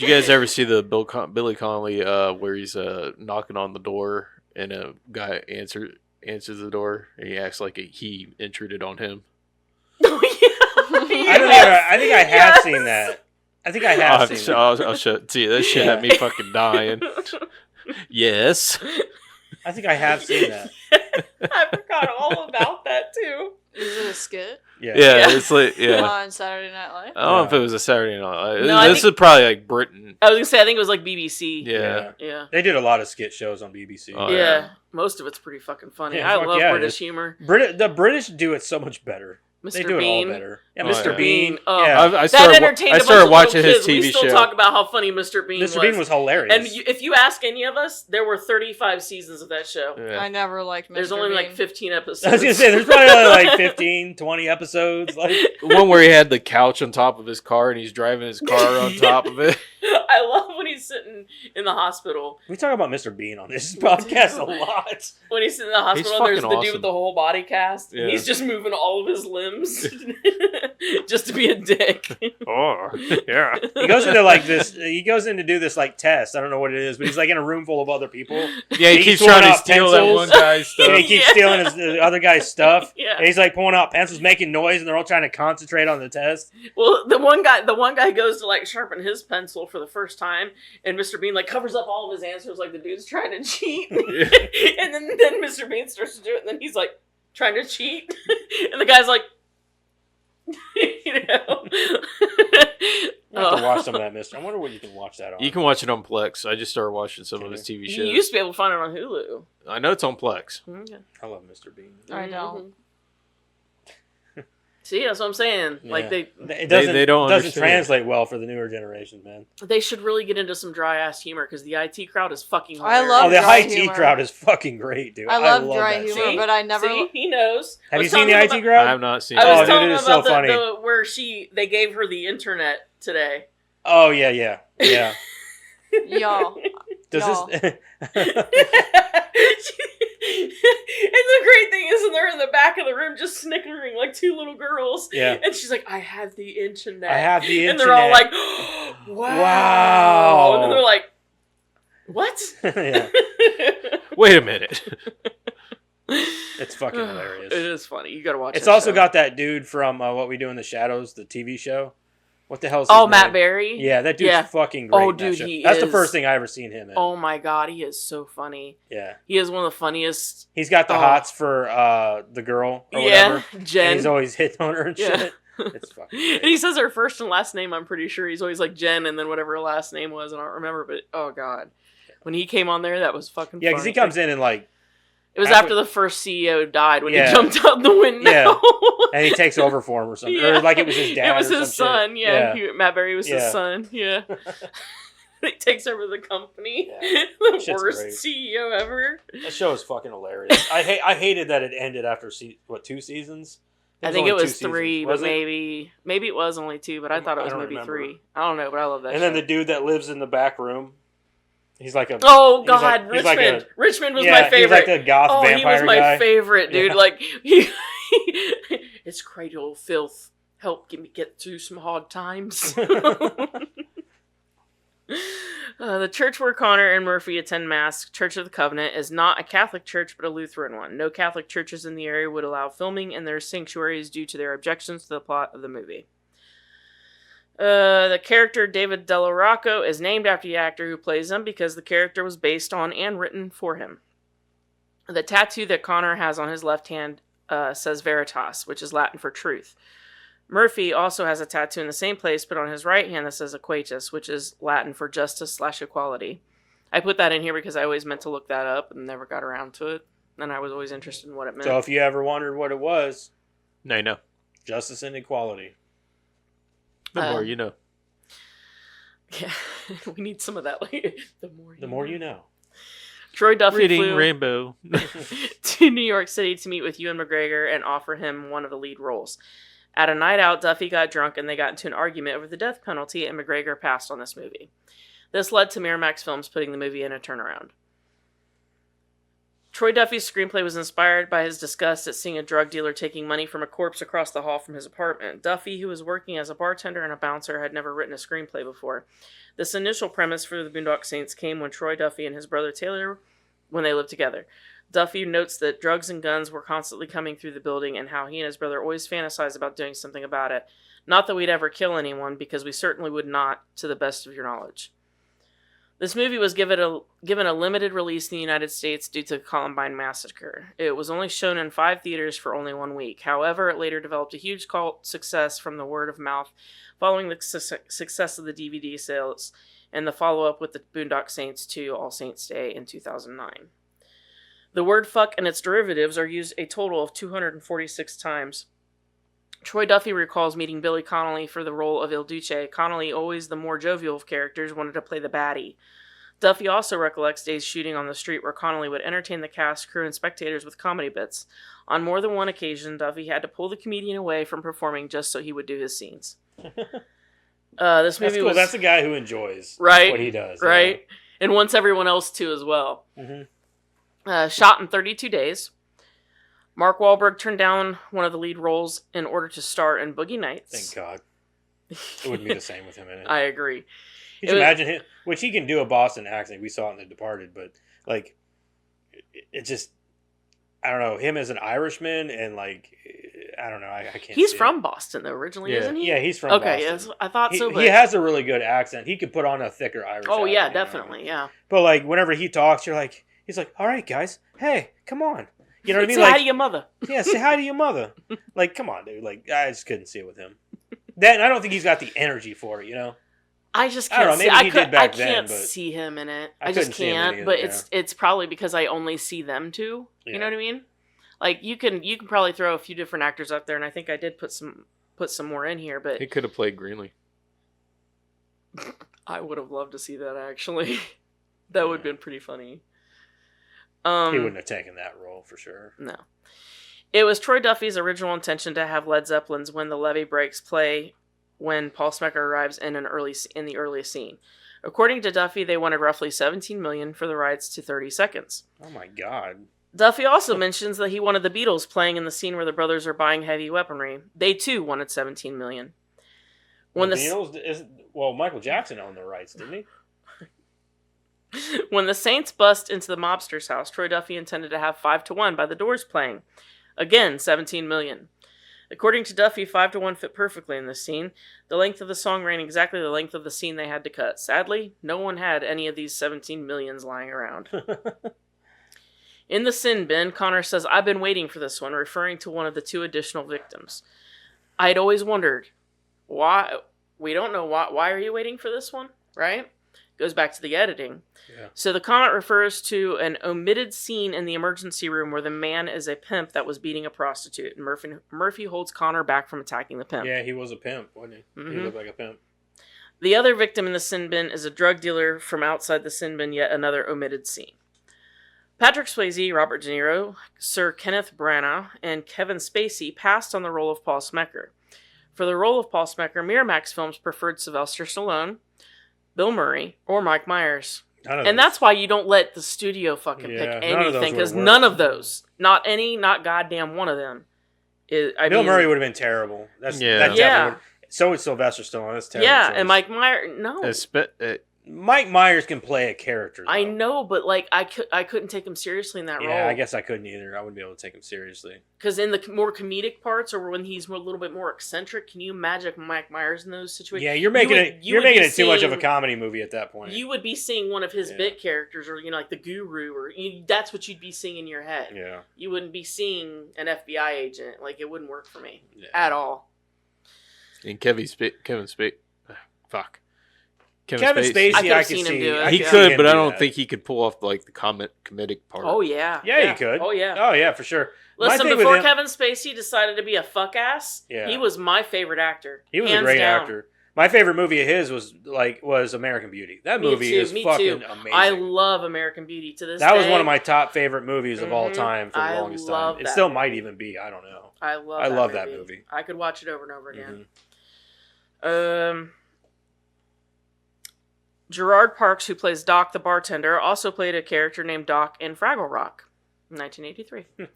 you guys ever see the Billy Connolly where he's knocking on the door and a guy answers the door and he acts like he intruded on him?
Oh, yeah.
I think I have seen that. I think I have seen that.
I'll see that shit had me fucking dying. Yes.
I think I have seen that.
I forgot all about that, too.
Is it a skit
Yeah.
Yeah, it's like
on Saturday Night Live?
I don't know if it was a Saturday night.
No, I
This
think-
is probably like Britain.
I was going to say, I think it was like BBC.
Yeah.
Yeah.
They did a lot of skit shows on BBC.
Oh,
Yeah.
yeah.
Most of it's pretty fucking funny.
Yeah,
I
fuck
love
yeah, it
British
is.
humor.
The British do it so much better.
Mr.
They do
Bean.
it all better. Yeah,
Oh,
Mr.
yeah.
Bean.
Oh.
Yeah.
I
That
started
entertained a bunch
started
of
watching
little
his
kids. We
TV
still
show.
talk about how funny Mr. Bean was.
Mr. Bean was hilarious.
And if you ask any of us, there were 35 seasons of that show.
Yeah.
I never liked Mr.
There's only like
Bean.
15 episodes.
I was gonna say there's probably only like 15, 20 episodes. Like,
One where he had the couch on top of his car and he's driving his car on top of it.
I love when he's sitting in the hospital.
we talk about Mr. Bean on this podcast a lot.
When he's sitting in the hospital, there's the
fucking
dude
awesome.
with the whole body cast.
Yeah.
He's just moving all of his limbs. just to be a dick.
Oh, yeah.
He goes into like this. He goes in to do this like test. I don't know what it is, but he's like in a room full of other people.
Yeah, he
He's
keeps
pulling
trying to
out
steal that
pencils.
one guy's stuff.
And he keeps stealing the other guy's stuff.
Yeah.
And he's like pulling out pencils, making noise, and they're all trying to concentrate on the test.
Well, the one guy goes to like sharpen his pencil for the first time, and Mr. Bean like covers up all of his answers like the dude's trying to cheat. And then Mr. Bean starts to do it, and then he's like trying to cheat, and the guy's like, you know.
I have to watch some of that, Mister. I wonder what you can watch that on.
You can watch it on Plex. I just started watching some of his TV
You
shows.
used to be able to find it on Hulu.
I know it's on Plex.
Okay.
I love Mr. Bean.
I don't.
See, that's what I'm saying. Like
Yeah.
they
It doesn't,
they don't
doesn't
understand.
translate well for the newer generations, man.
should really get into some dry ass humor because the IT crowd is fucking.
I
hilarious.
love
Oh, the
dry
IT
humor.
crowd is fucking great, dude.
I love
love
dry
that
humor,
shit.
but I never.
See, he knows.
Have
I
you
was
seen the
telling
IT
him
I
crowd?
have not seen
I
it.
was
Oh, dude,
telling
it
him
is so
about
funny.
where they gave her the internet today.
Oh yeah.
Y'all.
Does
Y'all.
And the great thing is, they're in the back of the room just snickering like two little girls.
Yeah.
And she's like, I have the internet.
I have the
And they're all
internet.
like,
Wow.
And then they're like, what?
Yeah.
Wait a minute.
It's fucking hilarious.
It is funny. You gotta watch it.
It's also got that dude from What We Do in the Shadows, the TV show. What the hell's his
Oh,
name?
Matt Berry?
Yeah, that dude's
Yeah.
fucking great.
Oh,
in that
dude,
show.
he
That's the
is.
first thing I ever seen him in.
Oh my god, he is so funny.
Yeah.
He is one of the funniest.
He's got the
Oh.
hots for the girl or
Yeah,
whatever.
Jen.
And he's always hitting on her and
Yeah.
shit. It's fucking
And
great.
he says her first and last name, I'm pretty sure. He's always like Jen and then whatever her last name was, I don't remember, but oh god. When he came on there, that was fucking
Yeah, because
funny.
he comes in and like,
It was
after-
after the first CEO died when
Yeah.
he jumped out the window.
Yeah. and he takes over for him or something.
Yeah.
Or like it was his dad.
It was
or
his
some
son,
shit.
yeah. Matt Berry was
Yeah.
his son, yeah. He takes over the company.
Yeah.
The
Shit's
worst
great.
CEO ever.
That show is fucking hilarious. I hated that it ended after 2 seasons?
I think it
only 2
was 3,
seasons.
but
Was it?
maybe it was only 2, but I thought it
I
was
don't
maybe
remember.
3. I don't know, but I love that
And
show.
then the dude that lives in the back room, he's like a
Oh
he's like-
god,
he's like
Richmond.
a-
Richmond was
yeah,
my favorite.
He's like the goth
Oh,
vampire
he was my
guy.
favorite, dude.
Yeah.
Like, it's cradle of filth. Help me get through some hard times. The church where Connor and Murphy attend Mass, Church of the Covenant, is not a Catholic church but a Lutheran one. No Catholic churches in the area would allow filming in their sanctuaries due to their objections to the plot of the movie. The character David Della Rocco is named after the actor who plays him because the character was based on and written for him. The tattoo that Connor has on his left hand says Veritas, which is Latin for truth. Murphy also has a tattoo in the same place, but on his right hand that says Equatus, which is Latin for justice/equality. I put that in here because I always meant to look that up and never got around to it. And I was always interested in what it meant.
So if you ever wondered what it was,
No, no.
justice and equality.
The more you know.
Yeah, we need some of that. Like, the more
you know.
Troy Duffy
Reading
flew
Rainbow.
to New York City to meet with Ewan McGregor and offer him one of the lead roles. At a night out, Duffy got drunk and they got into an argument over the death penalty, and McGregor passed on this movie. This led to Miramax Films putting the movie in a turnaround. Troy Duffy's screenplay was inspired by his disgust at seeing a drug dealer taking money from a corpse across the hall from his apartment. Duffy, who was working as a bartender and a bouncer, had never written a screenplay before. This initial premise for the Boondock Saints came when Troy Duffy and his brother Taylor, when they lived together. Duffy notes that drugs and guns were constantly coming through the building and how he and his brother always fantasized about doing something about it. Not that we'd ever kill anyone, because we certainly would not, to the best of your knowledge. This movie was given a limited release in the United States due to the Columbine Massacre. It was only shown in 5 theaters for only 1 week. However, it later developed a huge cult success from the word of mouth following the success of the DVD sales and the follow-up with the Boondock Saints 2 All Saints Day in 2009. The word fuck and its derivatives are used a total of 246 times. Troy Duffy recalls meeting Billy Connolly for the role of Il Duce. Connolly, always the more jovial of characters, wanted to play the baddie. Duffy also recollects days shooting on the street where Connolly would entertain the cast, crew, and spectators with comedy bits. On more than one occasion, Duffy had to pull the comedian away from performing just so he would do his scenes. This movie
That's cool.
was
That's a guy who enjoys
right,
what he does.
right, and wants everyone else to as well.
Yeah.
Shot in 32 days. Mark Wahlberg turned down one of the lead roles in order to star in Boogie Nights.
Thank God. It wouldn't be the same with him in it.
I agree.
Could you imagine him? Which he can do a Boston accent. We saw it in The Departed, but like, it just, I don't know, him as an Irishman and like, I don't know, I can't.
He's
see
from
it.
Boston though, originally,
Yeah.
isn't he?
Yeah, he's from
Okay,
Boston.
yes, I thought so. But
He has a really good accent. He could put on a thicker Irish.
oh
accent,
yeah,
you know?
definitely, yeah.
But like, whenever he talks, you're like, he's like, all right, guys, hey, come on. You know what I mean?
Say
Like,
hi to your mother.
yeah, say hi to your mother. Like, come on, dude. Like, I just couldn't see it with him. Then I don't think he's got the energy for it. You know.
I just
I
can't.
don't know,
See,
maybe he did back
I
then,
can't
but
see him in it.
I
I just
couldn't see him in
can't.
it
But
either,
it's probably because I only see them two.
Yeah.
You know what I mean? Like you can probably throw a few different actors up there, and I think I did put some more in here. But
He could have played Greenlee.
I would have loved to see that actually. That would have been pretty funny.
he wouldn't have taken that role for sure.
No. It was Troy Duffy's original intention to have Led Zeppelin's "When the Levee Breaks" play when Paul Smecker arrives in the earliest scene. According to Duffy, they wanted roughly $17 million for the rights to 30 seconds.
Oh my God.
Duffy also mentions that he wanted the Beatles playing in the scene where the brothers are buying heavy weaponry. They too wanted $17 million. When
the Beatles Michael Jackson owned the rights, didn't he?
When the Saints bust into the mobster's house, Troy Duffy intended to have 5-1 by the Doors playing. Again, $17 million. According to Duffy, 5-1 fit perfectly in this scene. The length of the song ran exactly the length of the scene they had to cut. Sadly, no one had any of these 17 millions lying around. In the sin bin, Connor says, "I've been waiting for this one," referring to one of the 2 additional victims. I had always wondered, why? We don't know why. Why are you waiting for this one, right? Goes back to the editing.
Yeah.
So the comment refers to an omitted scene in the emergency room where the man is a pimp that was beating a prostitute. And Murphy holds Connor back from attacking the pimp.
Yeah, he was a pimp, wasn't he?
Mm-hmm.
He looked like a pimp.
The other victim in the sin bin is a drug dealer from outside the sin bin, yet another omitted scene. Patrick Swayze, Robert De Niro, Sir Kenneth Branagh, and Kevin Spacey passed on the role of Paul Smecker. For the role of Paul Smecker, Miramax Films preferred Sylvester Stallone, Bill Murray, or Mike Myers. And that's why you don't let the studio fucking pick anything, because none of those, not goddamn one of them.
Bill Murray would have been terrible. So would Sylvester Stallone. That's terrible.
Yeah,
choice.
and Mike Myers, no.
Mike Myers can play a character, though.
I know, but like I couldn't take him seriously in that role.
Yeah, I guess I couldn't either. I wouldn't be able to take him seriously.
Because in the more comedic parts, or when he's a little bit more eccentric, can you imagine Mike Myers in those situations?
Yeah, you're making it too much of a comedy movie at that point.
You would be seeing one of his bit characters, or like the Guru, or that's what you'd be seeing in your head.
Yeah,
you wouldn't be seeing an FBI agent. Like it wouldn't work for me at all.
And Kevin Spacey.
Kevin Spacey,
I could him do it.
He could, but I don't think he could pull off like the comedic part.
Oh yeah,
he could.
Oh yeah,
for sure.
Listen, before Kevin Spacey decided to be a fuck ass, he was my favorite actor.
He was a great actor. My favorite movie of his was American Beauty. That movie is fucking amazing.
I love American Beauty to this day.
That was one of my top favorite movies of all time for the longest time. It still might even be. I don't know.
I love that movie. I could watch it over and over again. Mm-hmm. Gerard Parks, who plays Doc the bartender, also played a character named Doc in Fraggle Rock in 1983.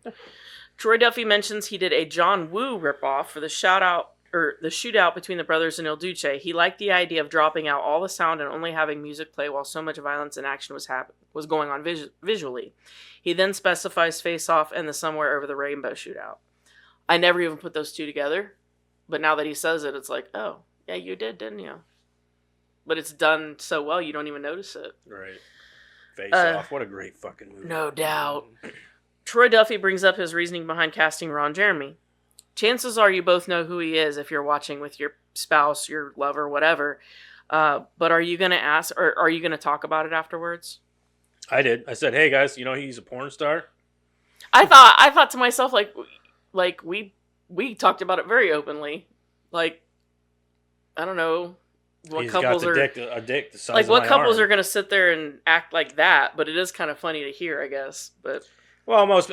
Troy Duffy mentions he did a John Woo ripoff for the shootout between the brothers in Il Duce. He liked the idea of dropping out all the sound and only having music play while so much violence and action was going on visually. He then specifies Face Off and the Somewhere Over the Rainbow shootout. I never even put those two together, but now that he says it, it's like, oh, yeah, you did, didn't you? But it's done so well, you don't even notice it.
Right. Face Off. What a great fucking movie.
No doubt. Troy Duffy brings up his reasoning behind casting Ron Jeremy. Chances are you both know who he is if you're watching with your spouse, your lover, whatever. But are you going to ask, or are you going to talk about it afterwards?
I did. I said, hey guys, he's a porn star?
I thought to myself, like we talked about it very openly. Like, I don't know.
He's got a dick the size of
what
my
couples
arm.
are going to sit there and act like that, but it is kind of funny to hear, I guess. But
Well, nobody's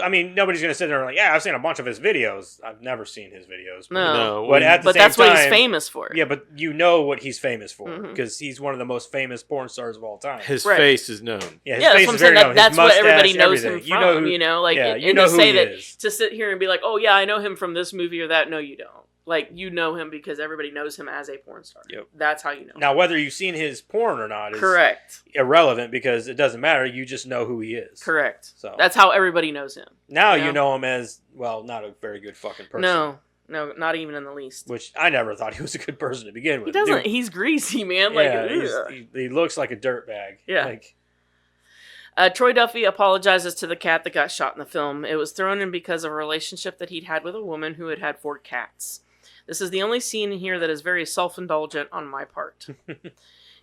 going to sit there and like, yeah, I've seen a bunch of his videos. I've never seen his videos.
No.
But at the
But
same
that's what he's
time-
famous for.
Yeah, but you know what he's famous for
Mhm.
because he's one of the most famous porn stars of all time.
His
Right.
face is known.
Yeah, his
Yeah, that's
face
what I'm
is
saying.
very known. His
That's what everybody
mustache,
knows him
everything.
from.
You know
like,
yeah,
and
you know
to
who
say
he
that
is.
to sit here and be like, oh yeah, I know him from this movie or that. No, you don't. Like, you know him because everybody knows him as a porn star.
Yep.
That's how you know.
Now, whether you've seen his porn or not is
Correct.
irrelevant because it doesn't matter. You just know who he is.
Correct.
So
That's how everybody knows him.
now
you
you
know?
know him as, well, not a very good fucking person.
No, not even in the least.
Which I never thought he was a good person to begin with.
He doesn't.
Dude,
He's greasy, man. Like,
yeah,
ugh.
he looks like a dirtbag.
Yeah.
Like,
Troy Duffy apologizes to the cat that got shot in the film. It was thrown in because of a relationship that he'd had with a woman who had had 4 cats. This is the only scene in here that is very self-indulgent on my part.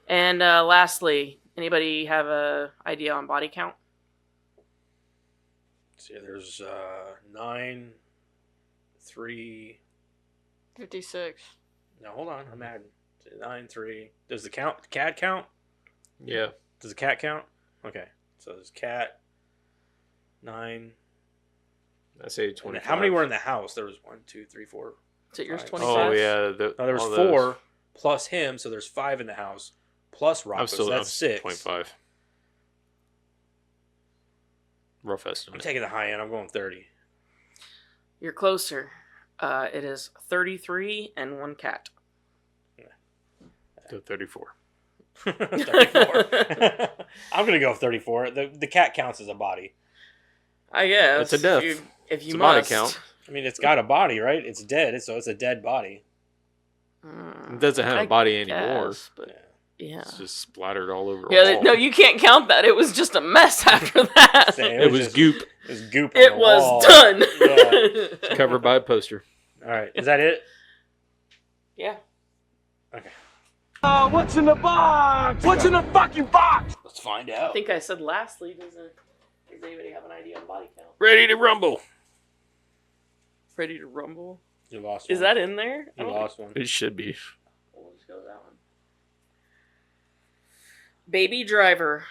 And lastly, anybody have a idea on body count?
see, there's 9, 3.
56.
No, hold on. I'm adding 9, 3. Does the cat count?
Yeah.
Does the cat count? Okay. So there's cat, 9.
I say
And
25.
how many were in the house? There was 1, 2, 3, 4.
Is it yours?
5,
25.
Oh, yeah.
No, there was
all
4
those.
plus him, so there's 5 in the house. Plus Rocco, so that's 6.
25. Rough
I'm
estimate.
taking the high end. I'm going 30.
You're closer. It is 33 and 1 cat.
To 34.
34. I'm gonna go 34. The cat counts as a body.
I guess.
It's a death.
If you
It's a body
must.
count.
I mean, it's got a body, right? It's dead, so it's a dead body.
It doesn't have a body anymore.
guess, but yeah.
It's just splattered all over.
Yeah,
a wall.
no, you can't count that. It was just a mess after that.
Say,
It was
just-
goop.
It was goop. On
It
the
was
wall.
done.
Yeah.
Covered by a poster.
All right, is that it?
Yeah.
Okay.
What's in the box? What's in the fucking box?
Let's find
I
out.
think I said lastly. Does anybody have an idea on body count?
Ready to rumble.
Ready to rumble?
You lost.
Is
one.
that in there? I
You
don't
lost one.
It should be.
think- We'll just go with that one. Baby Driver.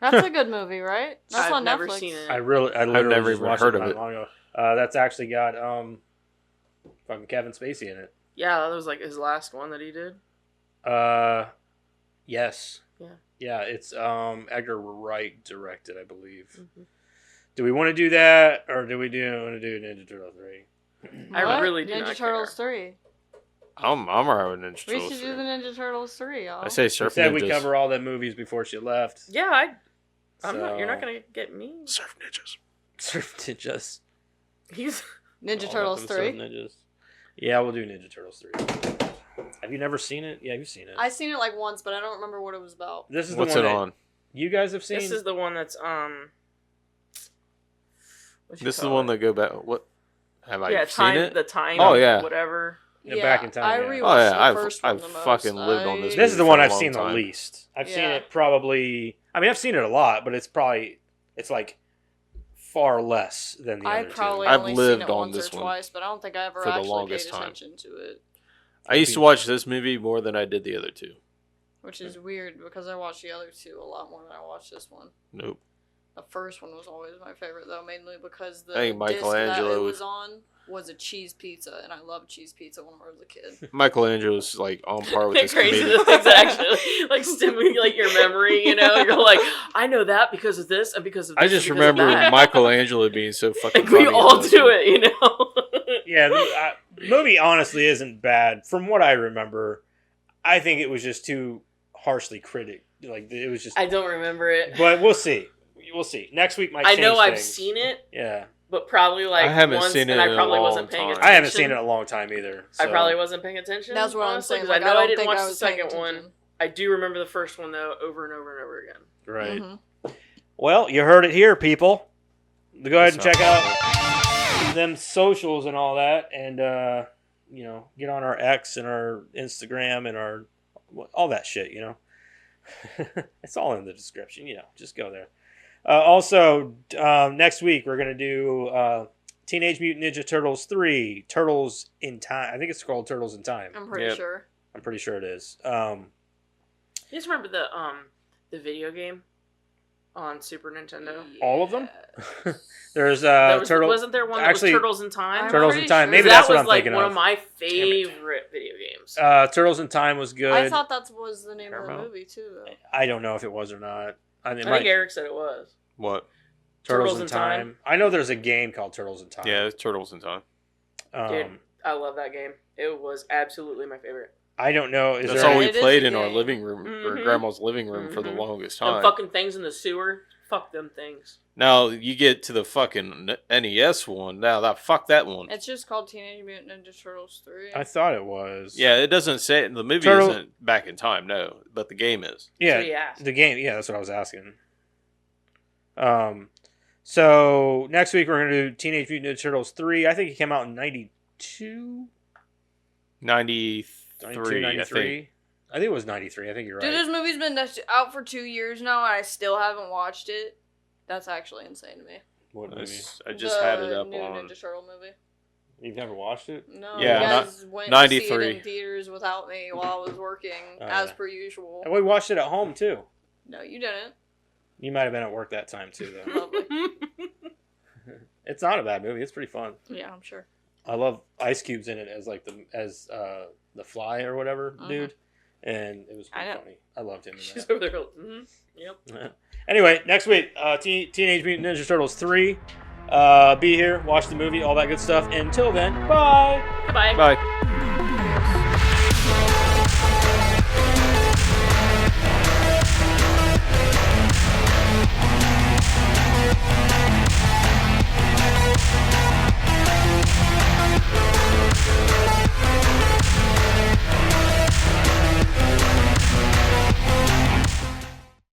That's a good movie, right? That's
I've
on
never
Netflix.
seen it.
I literally
never
just
even
watched
heard
it
of
not
it.
long ago. That's actually got fucking Kevin Spacey in it.
Yeah, that was like his last one that he did.
Yes.
Yeah.
Yeah, it's Edgar Wright directed, I believe.
Mhm.
Do we want to do that, or do we want to do Ninja Turtle 3?
I
What?
really do
Ninja
not
Turtles
care.
3.
I'm alright with Ninja
We
Turtles.
should do the Ninja Turtles 3, y'all.
I say
She
Surf
said
Ninjas.
we cover all the movies before she left.
Yeah, I'm not. You're not
So-
gonna get me.
Surf Ninjas.
Surf Ninjas.
He's.
Ninja
All
Turtles
of them Surf
3.
Ninjas. Yeah, we'll do Ninja Turtles 3. Have you never seen it? Yeah, you've seen it.
I seen it like once, but I don't remember what it was about.
This is
What's
the
it
one that
on?
you guys have seen.
This is the one that's what you
This is the
call
one
it?
that go back. What? Have I
Yeah,
seen
time.
it?
The time.
Oh, yeah.
Whatever.
Yeah, Back in Time,
I
yeah.
rewatched
Oh, yeah,
the
I've-
first one
I've
the most.
fucking lived on this
This is the
for
one
a
I've
long
seen the
time.
least. I've seen
Yeah.
it probably. I mean, I've seen it a lot, but it's like far less than the
I
other
probably
I've
only
lived
seen it
on
once
this
or
one
twice, but I don't think I ever
for the
actually paid
longest time.
attention to it.
I used to watch this movie more than I did the other two.
Which is weird because I watched the other two a lot more than I watched this one.
Nope.
The first one was always my favorite though, mainly because the
I think
disc that
Michelangelo
it
was-
was on was a cheese pizza, and I loved cheese pizza when I was a kid.
Michelangelo's like on par with
They're
this
crazy
comedian.
the things that actually like stimulate your memory. You know, you're like, I know that because of this and because of this.
I just
and because of
remember
that.
Michelangelo being so fucking
Like we
funny
all
in this
do
one.
it, you know.
Yeah, the movie honestly isn't bad. From what I remember, I think it was just too harshly critic. Like it was just.
I don't remember it.
But we'll see. We'll see. Next week might.
I
change
know I've
things.
seen it,
Yeah,
but probably like
I haven't
once,
seen it
and I
in a
probably
long
wasn't paying
time.
attention.
I haven't seen it in a long time either.
I
so-
probably wasn't paying attention.
That's what I'm
honestly,
saying.
'cause
Like,
I know I
don't
didn't
think
watch
I
the
was paying
second one.
attention.
I do remember the first one though, over and over and over again.
Right.
Mhm.
Well, you heard it here, people. Go ahead and
That's
check out them socials and all that, and get on our X and our Instagram and our all that shit. It's all in the description. Just go there. Also, next week we're gonna do Teenage Mutant Ninja Turtles 3, Turtles in Time. I think it's called Turtles in Time.
I'm pretty
Yep.
sure.
I'm pretty sure it is.
You just remember the video game on Super Nintendo.
All of them? There's
Wasn't there one that was Turtles in Time?
Turtles in Time.
sure.
Maybe
that
that's what
was
I'm
like
thinking
one
of.
of my favorite video games.
Turtles in Time was good.
I thought that was the name of the
Paramount.
movie too, though.
I don't know if it was or not.
I think Eric said it was.
What?
Turtles in Time. I know there's a game called Turtles in Time.
Yeah, it's Turtles in Time.
Dude, I love that game. It was absolutely my favorite.
I don't know.
That's
there-
all we
It is
played
a
in our
game.
living room or
Mhm.
grandma's living room for the
Mhm.
longest
Them
time.
fucking things in the sewer. Fuck them things.
Now you get to the fucking NES one. Now fuck that one.
It's just called Teenage Mutant Ninja Turtles 3.
I thought it was.
Yeah, it doesn't say the movie
Turtle-
isn't back in time, no, but the game is.
Yeah.
So he asked.
The game. Yeah, that's what I was asking. So next week we're gonna do Teenage Mutant Ninja Turtles 3. I think it came out in 92?
93, I think.
I think it was 93. I think you're right.
Dude, this movie's been out for 2 years now, and I still haven't watched it. That's actually insane to me.
What movie?
I just had it up
new
on.
Ninja Turtle movie.
You've never watched it?
No,
Yeah,
you guys went to see
93.
it in theaters without me while I was working, as per usual.
And we watched it at home too.
No, you didn't.
You might have been at work that time too, though.
Lovely.
It's not a bad movie. It's pretty fun.
Yeah, I'm sure.
I love Ice Cube's in it as like the Fly or whatever dude, and it was
I
pretty
know.
funny. I loved him in
She's
that.
over there going, yep.
Anyway, next week, Teenage Mutant Ninja Turtles 3. Be here, watch the movie, all that good stuff. Until then, bye.
Goodbye.
Bye.